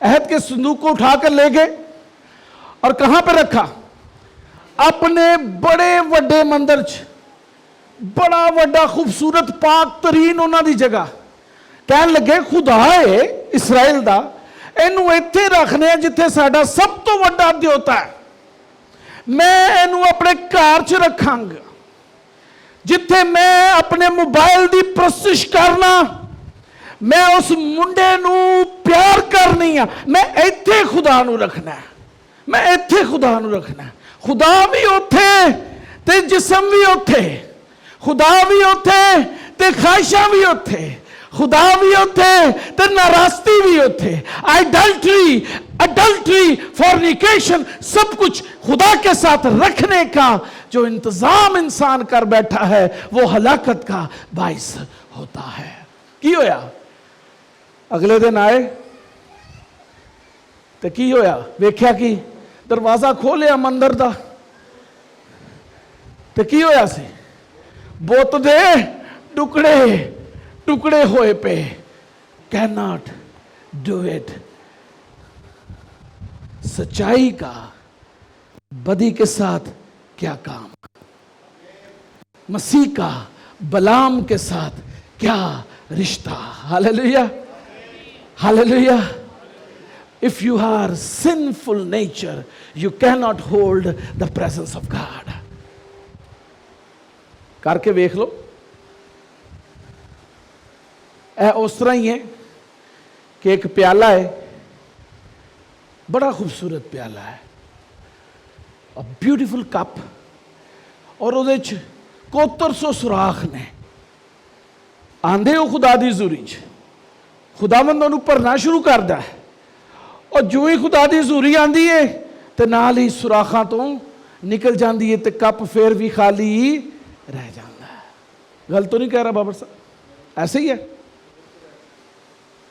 अहद के संदूक को उठाकर ले गए और कहां पे रखा? अपने बड़े वड्डे मंदिर च, बड़ा वड्डा खूबसूरत पाक तरीन उन्हां दी जगह। कहन लगे खुदा है इसराइल दा, इनू इत्थे रखने जिथे साडा सब तो वड्डा देवता है। मैं इनू अपने घर च रखांगा, जिथे मैं अपने मोबाइल दी प्रस्तिश करना, मैं उस मुंडे नू प्यार करनी है, मैं इत्थे खुदा नू रखना है, मैं इत्थे खुदा नू रखना है। खुदा भी उथे ते जिस्म भी उथे, खुदा भी उथे ते ख्वाहिशां भी उथे, खुदा भी उथे ते नाराजगी भी उथे। आइडल्ट्री, अडल्ट्री, फॉर्निकेशन, सब कुछ खुदा के साथ रखने का जो इंतजाम इंसान कर बैठा है वो हलाकत का बाइस होता है। की होया? अगले दिन आए तो की होया? वेख्या कि दरवाजा खोलिया मंदिर दा तो की होया सी? बुत दे टुकड़े टुकड़े होए पे। Can not do it. सच्चाई का बदी के साथ क्या काम? मसीह का बलाम के साथ क्या रिश्ता? Hallelujah, hallelujah. If you are sinful nature, you cannot hold the presence of God. करके देख लो। उस तरह ही है कि एक प्याला है, बड़ा खूबसूरत प्याला है, अ ब्यूटीफुल कप, और ਉਹਦੇ ਚ 7100 ਸੁਰਾਖ ਨੇ। ਆਂਦੇ ਉਹ ਖੁਦਾ ਦੀ ਹਜ਼ੂਰੀ 'ਚ, ਖੁਦਾਵੰਦ ਉਹਨੂੰ ਭਰਨਾ ਸ਼ੁਰੂ ਕਰਦਾ ਹੈ, ਔਰ ਜੋ ਹੀ ਖੁਦਾ ਦੀ ਹਜ਼ੂਰੀ ਆਂਦੀ ਹੈ ਤੇ ਨਾਲ ਹੀ ਸੁਰਾਖਾਂ ਤੋਂ ਨਿਕਲ ਜਾਂਦੀ ਹੈ ਤੇ ਕੱਪ ਫਿਰ ਵੀ ਖਾਲੀ ਰਹਿ ਜਾਂਦਾ ਹੈ। गलत तो नहीं कह रहा बाबर साहब? ऐसे ही है।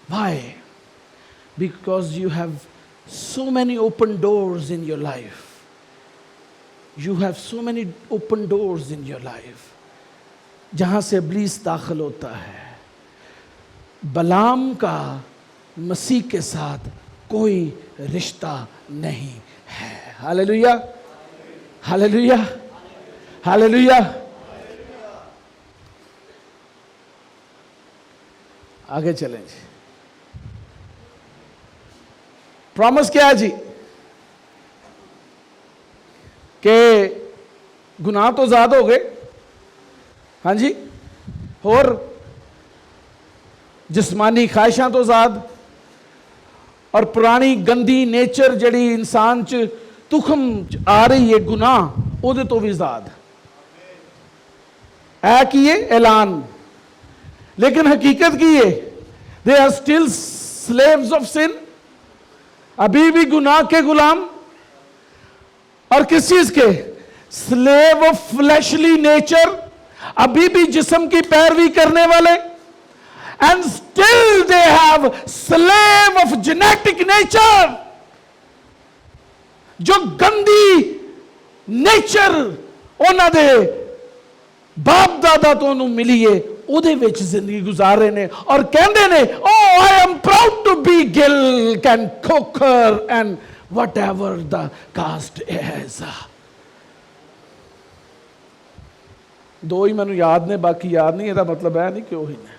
Why? Because you have so many open doors in your life. You have so many open doors in your life. जहां से इब्लीस दाखिल होता है। बलाम का मसीह के साथ कोई रिश्ता नहीं है। Hallelujah, hallelujah, hallelujah. आगे चलें जी। प्रॉमिस क्या है जी? कि गुनाह तो आजाद हो गए, हाँ जी, और जिस्मानी ख्वाहिशां तो आजाद, और पुरानी गंदी नेचर जड़ी इंसान च तुखम आ रही है गुनाह, उहदे तो भी आजाद है कि ये ऐलान। लेकिन हकीकत की है they are still slaves of sin, अभी भी गुनाह के गुलाम, और किस चीज के? स्लेव ऑफ फ्लैशली नेचर, अभी भी जिस्म की पैरवी करने वाले। And still they have slave of genetic nature, जो गंदी नेचर उन्हां दे बाप दादा तो उन्होंने मिली है, ਉਹਦੇ ਵਿੱਚ ਜ਼ਿੰਦਗੀ ਗੁਜ਼ਾਰ ਰਹੇ ਨੇ, ਔਰ ਕਹਿੰਦੇ ਨੇ ਓ I am proud to be Gill ਕੈਨ ਕੋਕਰ and whatever the caste is. ਦੋ ਹੀ ਮੈਨੂੰ ਯਾਦ ਨੇ, ਬਾਕੀ ਯਾਦ ਨਹੀਂ। ਇਹਦਾ ਮਤਲਬ ਹੈ ਨਹੀਂ ਕਿ ਉਹੀ ਨੇ,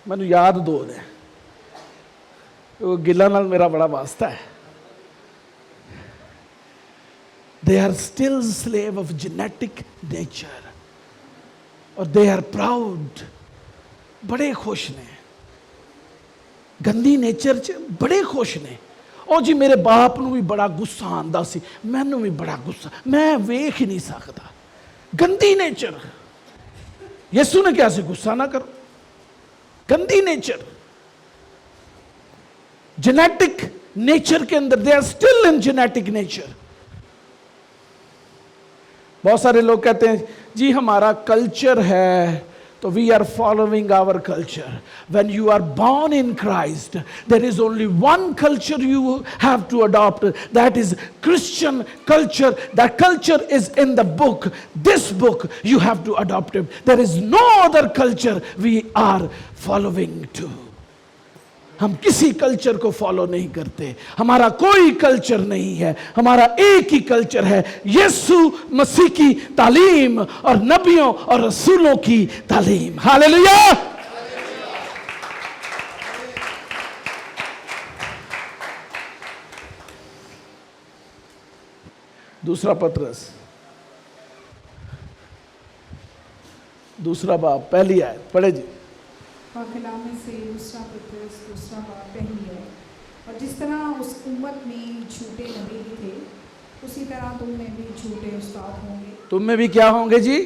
ਮੈਨੂੰ ਯਾਦ ਦੋ ਨੇ। ਉਹ ਗਿੱਲਾਂ ਨਾਲ ਮੇਰਾ ਬੜਾ ਵਾਸਤਾ ਹੈ। They are still slave of genetic nature, और दे आर प्राउड, बड़े खुश ने। गंदी नेचर च बड़े खुश ने। ओ जी मेरे बाप नूं भी बड़ा गुस्सा आंदा सी, मैनूं भी बड़ा गुस्सा, मैं वेख ही नहीं सकता। गंदी नेचर। यीशु ने क्या सी? गुस्सा ना करो। गंदी नेचर, जेनेटिक नेचर के अंदर, they are still in genetic nature. बहुत सारे लोग कहते हैं जी हमारा कल्चर है तो we are following our culture. When you are born in Christ, there is only one culture you have to adopt, that is Christian culture. That culture is in the book. This book you have to adopt it. There is no other culture we are following to. हम किसी कल्चर को फॉलो नहीं करते, हमारा कोई कल्चर नहीं है, हमारा एक ही कल्चर है, यीशु मसीह की तालीम और नबियों और रसूलों की तालीम। हालेलुया। दूसरा पत्रस, दूसरा बाब, पहली आयत पढ़े जी। कलाम से दूसरा पत्रस दूसरा बाब पहली है। और जिस तरह उस उम्मत में झूठे नबी भी थे, उसी तरह तुम में भी झूठे उस्ताद होंगे। तुम में भी क्या होंगे जी?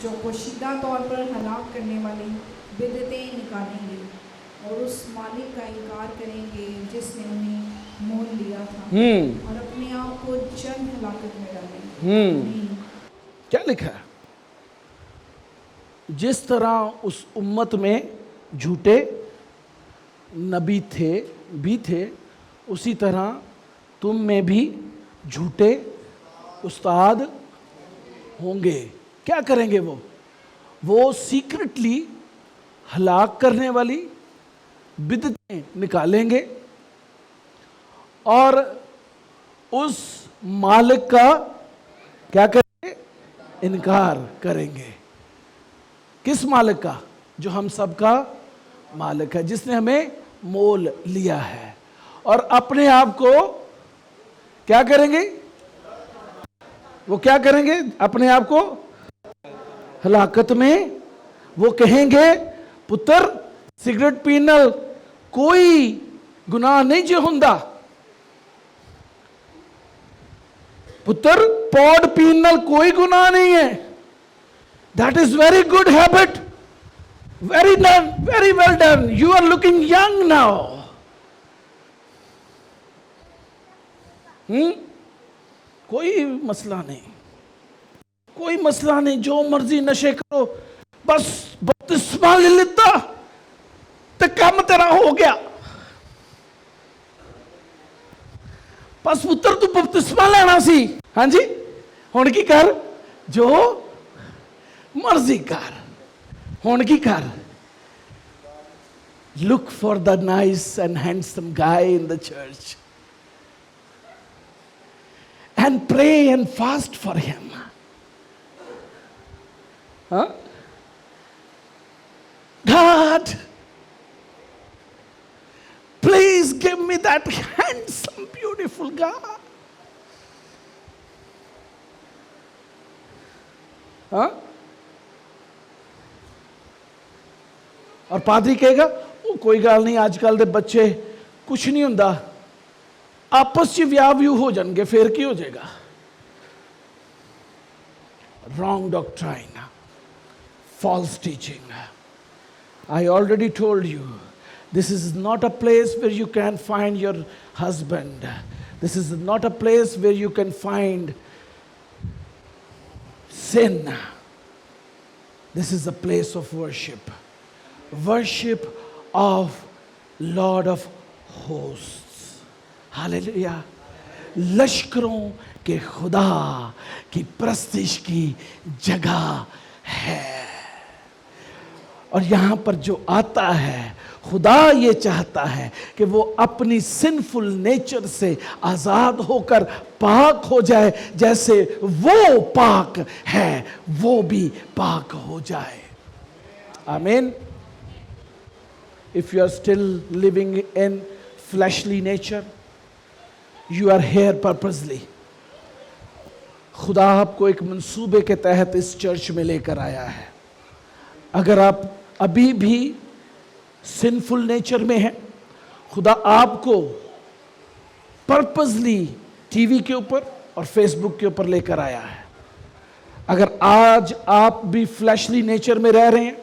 जो पोशीदा तौर पर हलाक करने वाली बिदअतें निकालेंगे और उस मालिक का इनकार करेंगे जिसने उन्हें मोल लिया था, और अपने आप को जल्द हलाकत में डालेंगे। क्या लिखा है? जिस तरह उस उम्मत में झूठे नबी थे, उसी तरह तुम में भी झूठे उस्ताद होंगे। क्या करेंगे वो सीक्रेटली हलाक करने वाली बिदअतें निकालेंगे और उस मालिक का क्या करेंगे? इनकार करेंगे। किस मालिक का? जो हम सबका मालिक है, जिसने हमें मोल लिया है। और अपने आप को क्या करेंगे? वो क्या करेंगे? अपने आप को हलाकत में वो कहेंगे पुत्र सिगरेट पीन नाल कोई गुनाह नहीं जे हुंदा। पुत्र पौड पीन नाल कोई गुनाह नहीं है। That is very good habit, very done, very well done, you are looking young now. कोई मसला नहीं, कोई मसला नहीं, जो मर्जी नशे करो, बस बपतिस्मा ले लेता तो काम तेरा हो गया। बस पुत्र तू बपतिस्मा लेना सी, हाँ जी, हुण की कर, जो मर्जी कर, हुण की कर। Look for the nice and handsome guy in the church and pray and fast for him. Huh? God, please give me that handsome, beautiful guy. Huh? और पादरी कहेगा वो कोई गल नहीं, आजकल दे बच्चे कुछ नहीं हुंदा, आपस में विआह व्यू हो जाएंगे, फिर की हो जाएगा। Wrong doctrine, false teaching. I already told you, this is not a place where you can find your husband. This is not a place where you can find sin. This is a place of worship. Worship of Lord of hosts. Hallelujah. लश्करों के खुदा की प्रस्तिश की जगह है। और यहां पर जो आता है, खुदा ये चाहता है कि वो अपनी सिंफुल नेचर से आजाद होकर पाक हो जाए, जैसे वो पाक है वो भी पाक हो जाए। आमीन। If you are still living in fleshly nature, you are here purposely. खुदा आपको एक मंसूबे के तहत इस चर्च में लेकर आया है। अगर आप अभी भी सिंफुल नेचर में हैं, खुदा आपको पर्पसली टीवी के ऊपर और फेसबुक के ऊपर लेकर आया है। अगर आज आप भी फ्लैशली नेचर में रह रहे हैं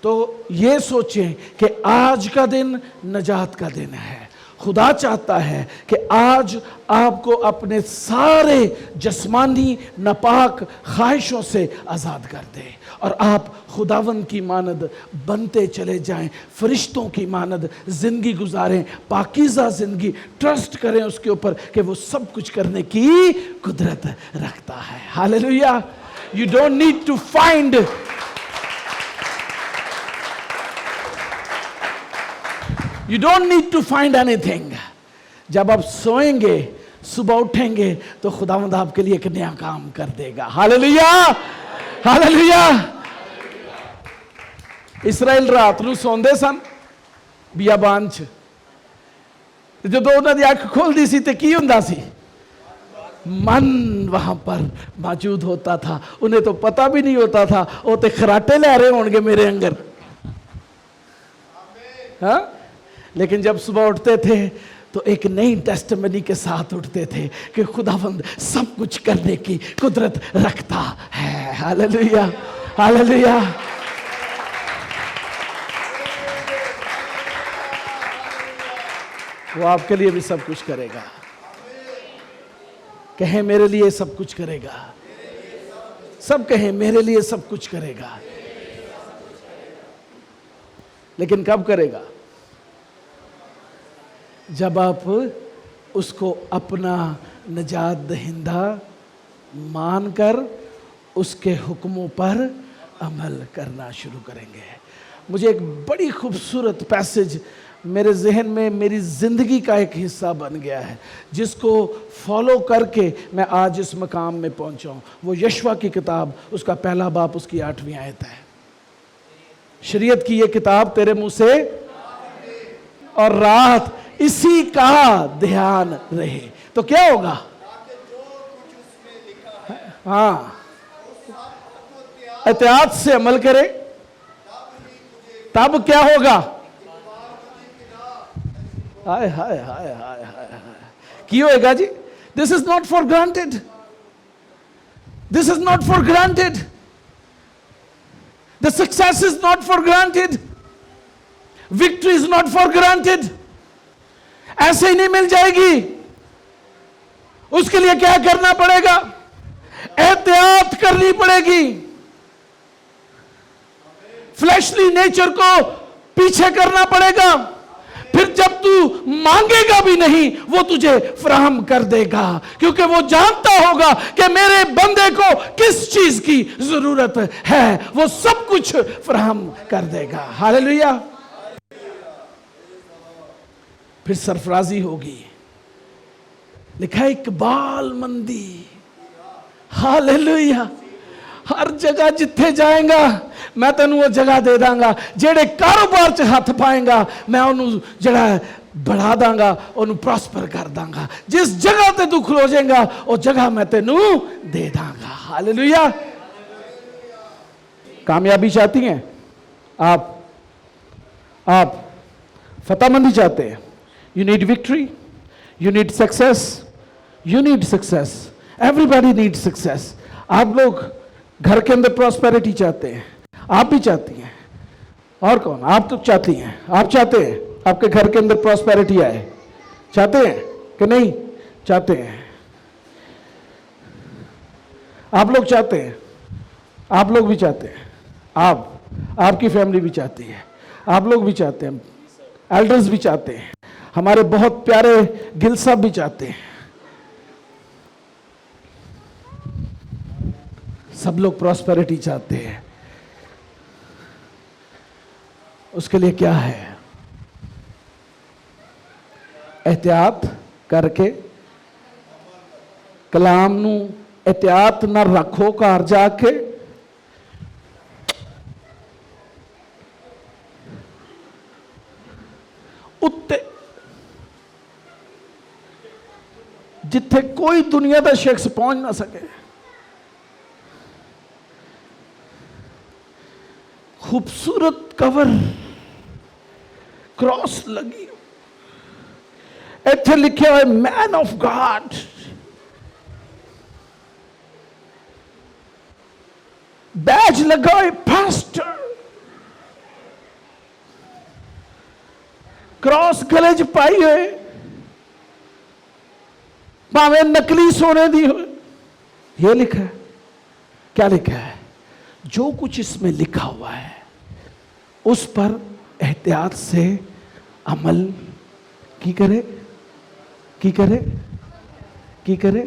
तो ये सोचें कि आज का दिन नजात का दिन है। खुदा चाहता है कि आज आपको अपने सारे जिस्मानी नापाक ख्वाहिशों से आज़ाद कर दे और आप खुदावन की मानद बनते चले जाएं, फरिश्तों की मानद ज़िंदगी गुजारें, पाकीज़ा ज़िंदगी। ट्रस्ट करें उसके ऊपर कि वो सब कुछ करने की कुदरत रखता है। Hallelujah. You don't need to find You don't need to find anything. जब आप सोएंगे, सुबह उठेंगे तो खुदावंद आपके लिए एक नया काम कर देगा। Hallelujah, hallelujah. इस्राएल रात ਨੂੰ ਸੌਂਦੇ ਸਨ ਬਿਆਬਾਨ 'ਚ, ਜਦੋਂ ਉਹਨਾਂ ਦੀ ਅੱਖ ਖੁੱਲਦੀ ਸੀ ਤੇ ਕੀ ਹੁੰਦਾ ਸੀ? मन वहां पर मौजूद होता था। उन्हें तो पता भी नहीं होता था, वो तो खराटे ले रहे होंगे मेरे अंदर। हाँ, लेकिन जब सुबह उठते थे तो एक नई टेस्टमनी के साथ उठते थे कि खुदावंद सब कुछ करने की कुदरत रखता है। Hallelujah, hallelujah. वो आपके लिए भी सब कुछ करेगा। कहें मेरे लिए सब कुछ करेगा। सब कहें मेरे लिए सब कुछ करेगा। लेकिन कब करेगा? जब आप उसको अपना निजात दहिंदा मानकर उसके हुक्मों पर अमल करना शुरू करेंगे। मुझे एक बड़ी खूबसूरत पैसेज मेरे जहन में मेरी ज़िंदगी का एक हिस्सा बन गया है, जिसको फॉलो करके मैं आज इस मकाम में पहुंचा हूँ। वो यशवा की किताब, उसका पहला बाब, उसकी 8वीं आयत है। शरीयत की ये किताब तेरे मुंह से और रात इसी का ध्यान रहे तो क्या होगा? हाँ, एहतियात से अमल करे तब क्या होगा? हाय हाय हाय हाय हाय की होएगा जी? This is not for granted, this is not for granted, the success is not for granted, victory is not for granted. ऐसे ही नहीं मिल जाएगी, उसके लिए क्या करना पड़ेगा? एहतियात करनी पड़ेगी, फ्लैशली नेचर को पीछे करना पड़ेगा। फिर जब तू मांगेगा भी नहीं, वो तुझे फराहम कर देगा, क्योंकि वो जानता होगा कि मेरे बंदे को किस चीज की जरूरत है, वो सब कुछ फराहम कर देगा। हालेलुया। फिर सरफराजी होगी, लिखा है इकबाल मंदी। हालेलुया। हर जगह जिथे जाएगा मैं तेन वो जगह दे दांगा, जेड़े कारोबार च हाथ पाएगा मैं उन्होंने जड़ा बढ़ा दांगा, उन्होंने प्रॉस्पर कर दांगा। जिस जगह ते तू खलो जाएगा वो जगह मैं तेनू दे दांगा। हालेलुया। कामयाबी चाहती हैं आप फतेहमंदी चाहते हैं? You need victory, you need success, you need success, everybody need success. आप लोग घर के अंदर प्रॉस्पेरिटी चाहते हैं, आप भी चाहती हैं, और कौन? आप तो चाहती हैं, आप चाहते हैं आपके घर के अंदर प्रॉस्पेरिटी आए, चाहते हैं कि नहीं चाहते हैं? आप लोग चाहते हैं, आप लोग भी चाहते हैं, आपकी फैमिली भी चाहती है, आप लोग भी चाहते हैं, एल्डर्स भी चाहते हैं, हमारे बहुत प्यारे गिल साहब भी चाहते हैं। सब लोग प्रॉस्पेरिटी चाहते हैं। उसके लिए क्या है? एहतियात करके कलाम नू एहतियात ना रखो घर जाके, उत्ते जिथे कोई दुनिया का शख्स पहुंच ना सके, खूबसूरत कवर, क्रॉस लगी, इत्थे लिखा है मैन ऑफ गॉड, बैज लगा है पास्टर, क्रॉस गले च पाई है, भावे नकली सोने दी हो। यह लिखा है, क्या लिखा है? जो कुछ इसमें लिखा हुआ है उस पर एहतियात से अमल की करे, की करे, की करे,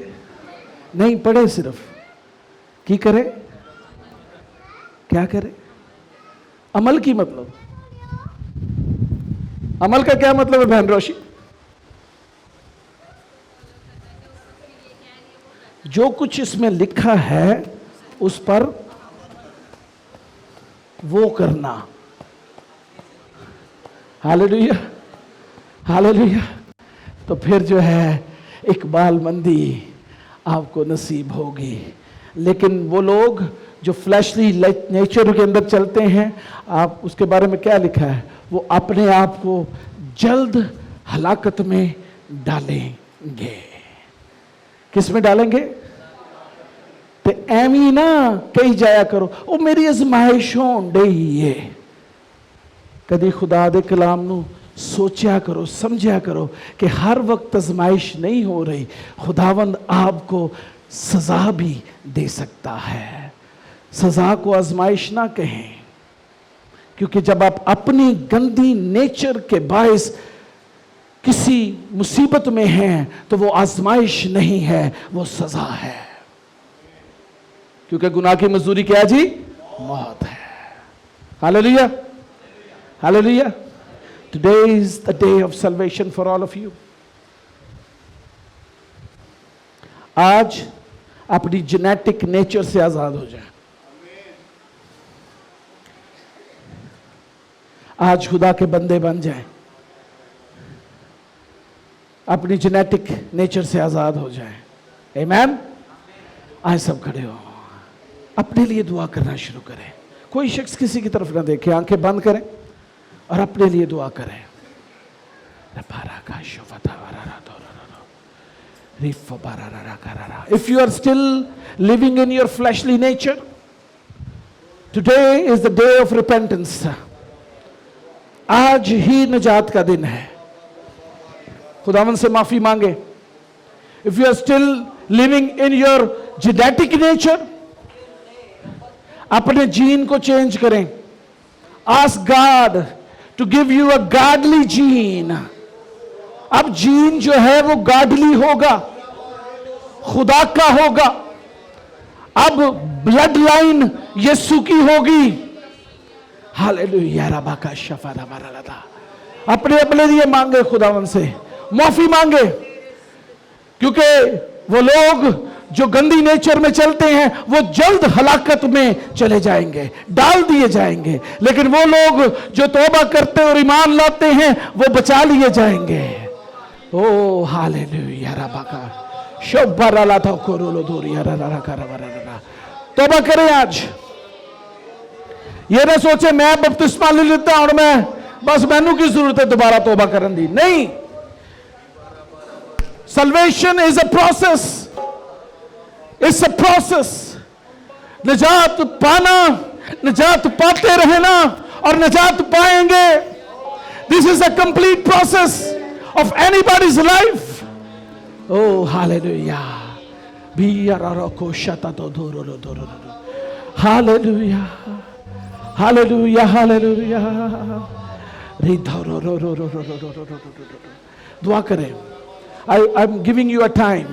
नहीं पढ़े सिर्फ, की करे, क्या करे? अमल की मतलब, अमल का क्या मतलब है बहन रोशी? जो कुछ इसमें लिखा है उस पर वो करना। Hallelujah, hallelujah. तो फिर जो है इकबाल मंदी आपको नसीब होगी। लेकिन वो लोग जो फ्लैशली नेचर के अंदर चलते हैं, आप उसके बारे में क्या लिखा है? वो अपने आप को जल्द हलाकत में डालेंगे। किस में डालेंगे? तो एवी ना कही जाया करो वो मेरी आजमाइश होन डई है। कदी खुदा दे कलाम नू सोचा करो, समझा करो कि हर वक्त आजमाइश नहीं हो रही, खुदावंद आपको सजा भी दे सकता है। सजा को आजमाइश ना कहें, क्योंकि जब आप अपनी गंदी नेचर के बायस किसी मुसीबत में हैं तो वो आजमाइश नहीं है, वो सजा है। क्योंकि गुनाह की मजदूरी क्या जी? मौत है। Hallelujah, hallelujah. Today is the day of salvation for all of you. आज अपनी जेनेटिक नेचर से आजाद हो जाए। आज खुदा के बंदे बन जाएं, अपनी जेनेटिक नेचर से आजाद हो जाएं। आमीन। आज सब खड़े हो, अपने लिए दुआ करना शुरू करें। कोई शख्स किसी की तरफ ना देखे, आंखें बंद करें। और अपने लिए दुआ करें। If you are still living in your fleshly nature, today is the day of repentance. आज ही निजात का दिन है। खुदावन से माफी मांगे। If you are still living in your genetic nature, अपने जीन को चेंज करें। Ask God to give you a godly gene. अब जीन जो है वो गॉडली होगा, खुदा का होगा। अब ब्लड लाइन यीशु की होगी। हालेलुया रबा का शफा रबा। अपने लिए मांगे, खुदावन से माफी मांगे, क्योंकि वो लोग जो गंदी नेचर में चलते हैं वो जल्द हलाकत में चले जाएंगे, डाल दिए जाएंगे। लेकिन वो लोग जो तौबा करते और ईमान लाते हैं वो बचा लिए जाएंगे। ओ हालेलुया रबा का शब्बारा था कोरोलो दोरिया रा का। तौबा करें आज। ये ना सोचे मैं बपतिस्मा ले लेता और मैं बस मैनू की जरूरत है दोबारा तौबा करने दी। नहीं, salvation is a process. It's a process. निजात पाना, निजात पाते रहना और निजात पाएंगे। This is a complete process of anybody's life. Oh hallelujah. Hallelujah. Hallelujah. Hallelujah. दुआ करें। I'm giving you a time.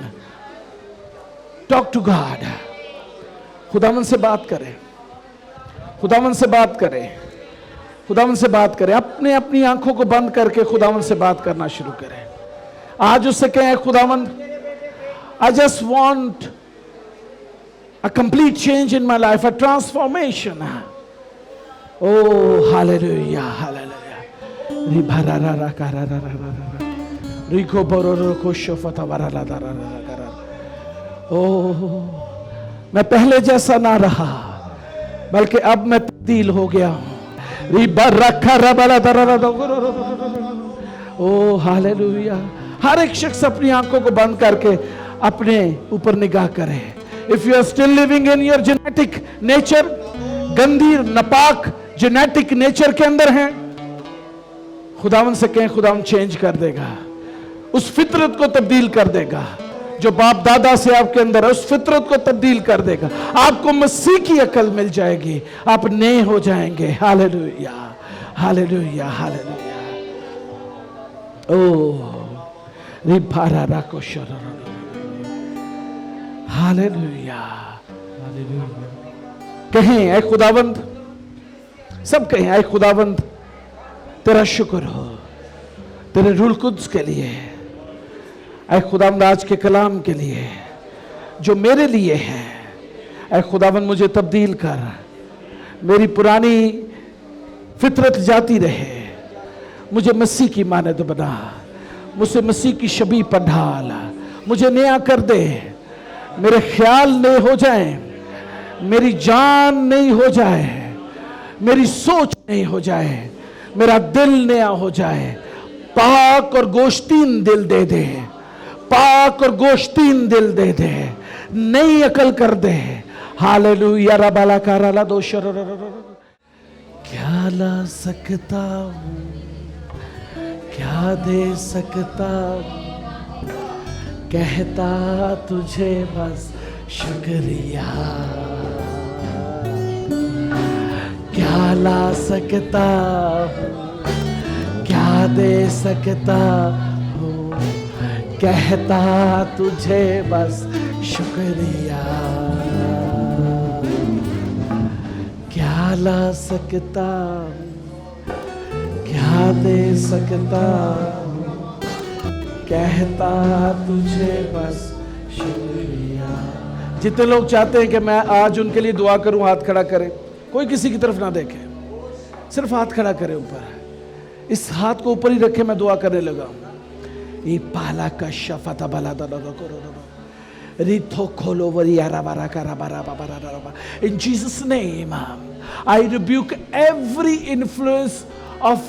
Talk to God. खुदावन से बात करें, खुदावन से बात करें, खुदावन से बात करें। अपने अपनी आंखों को बंद करके खुदावन से बात करना शुरू करें। आज उससे कहें, खुदावन, I just want a complete change in my life, a transformation. Oh hallelujah, hallelujah. रिको बोरो को शोफता वराला दारा। ओह, मैं पहले जैसा ना रहा, बल्कि अब मैं तब्दील हो गया हूं। रिबा रखा रबला दारा। Oh hallelujah. हर एक शख्स अपनी आंखों को बंद करके अपने ऊपर निगाह करे। If you are still living in your genetic nature, गंदी नापाक जेनेटिक नेचर के अंदर हैं, खुदावन से कहें, खुदावन चेंज कर देगा, उस फितरत को तब्दील कर देगा जो बाप दादा से आपके अंदर है। उस फितरत को तब्दील कर देगा। आपको मसीह की अकल मिल जाएगी, आप नए हो जाएंगे। Hallelujah, hallelujah, hallelujah. ओह रिभारा राको शरा। हालेलुया, कहें, ऐ खुदावंद, सब कहें, ऐ खुदावंद, तेरा शुक्र हो तेरे रूल कुद्स के लिए। ऐ खुदावंद, आज के कलाम के लिए जो मेरे लिए है। ऐ खुदावंद, मुझे तब्दील कर, मेरी पुरानी फितरत जाती रहे, मुझे मसीह की मानद बना, मुझसे मसीह की शबीह पर ढाल, मुझे नया कर दे, मेरे ख्याल नए हो जाएं, मेरी जान नई हो जाए, मेरी सोच नई हो जाए, मेरा दिल नया हो जाए। पाक और गोश्तीन दिल दे दे, पाक और गोश्तीन दिल दे दे, नई अकल कर दे। हालेलुया रबाला कराला दोशर। क्या ला सकता हूँ, क्या दे सकता हूँ, कहता तुझे बस शुक्रिया। क्या ला सकता हूँ, क्या दे सकता हूँ, कहता तुझे बस शुक्रिया। क्या ला सकता हूँ, क्या दे सकता हूँ, कहता तुझे बस शुक्रिया। जितने लोग चाहते हैं कि मैं आज उनके लिए दुआ करूं, हाथ खड़ा करें। कोई किसी की तरफ ना देखे, सिर्फ हाथ खड़ा करें ऊपर। इस हाथ को ऊपर ही रखे, मैं दुआ करने लगा। ये पाला का शफता बला रिथो खोलो वरियारा बारा करा बारा बारा बारा। In Jesus' name, I rebuke every influence of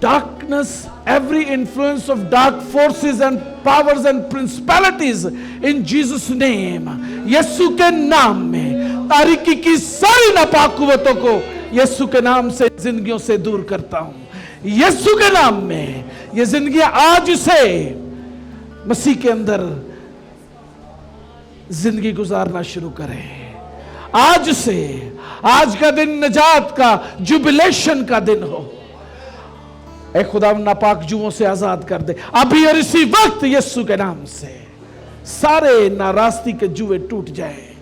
darkness, every influence of dark forces and powers and principalities in Jesus name. यीशु के नाम में तारीकी की सारी नापाक कुव्वतों को यीशु के नाम से जिंदगियों से दूर करता हूं। यीशु के नाम में ये जिंदगियां आज से मसीह के अंदर जिंदगी गुजारना शुरू करें। आज से, आज का दिन निजात का, जुबिलेशन का दिन हो। ऐ खुदा नापाक जुओं से आजाद कर दे अभी और इसी वक्त यीशु के नाम से। सारे नारास्ती के जुए टूट जाए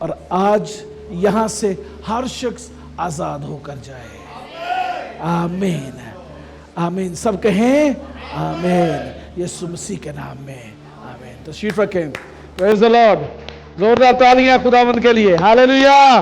और आज यहां से हर शख्स आजाद होकर जाए। आमीन, आमीन। सब कहें आमीन, यीशु मसीह के नाम में आमीन। तशरीफ रखें। Praise the Lord. जोरदार तालियां खुदावंद के लिए। हालेलुया।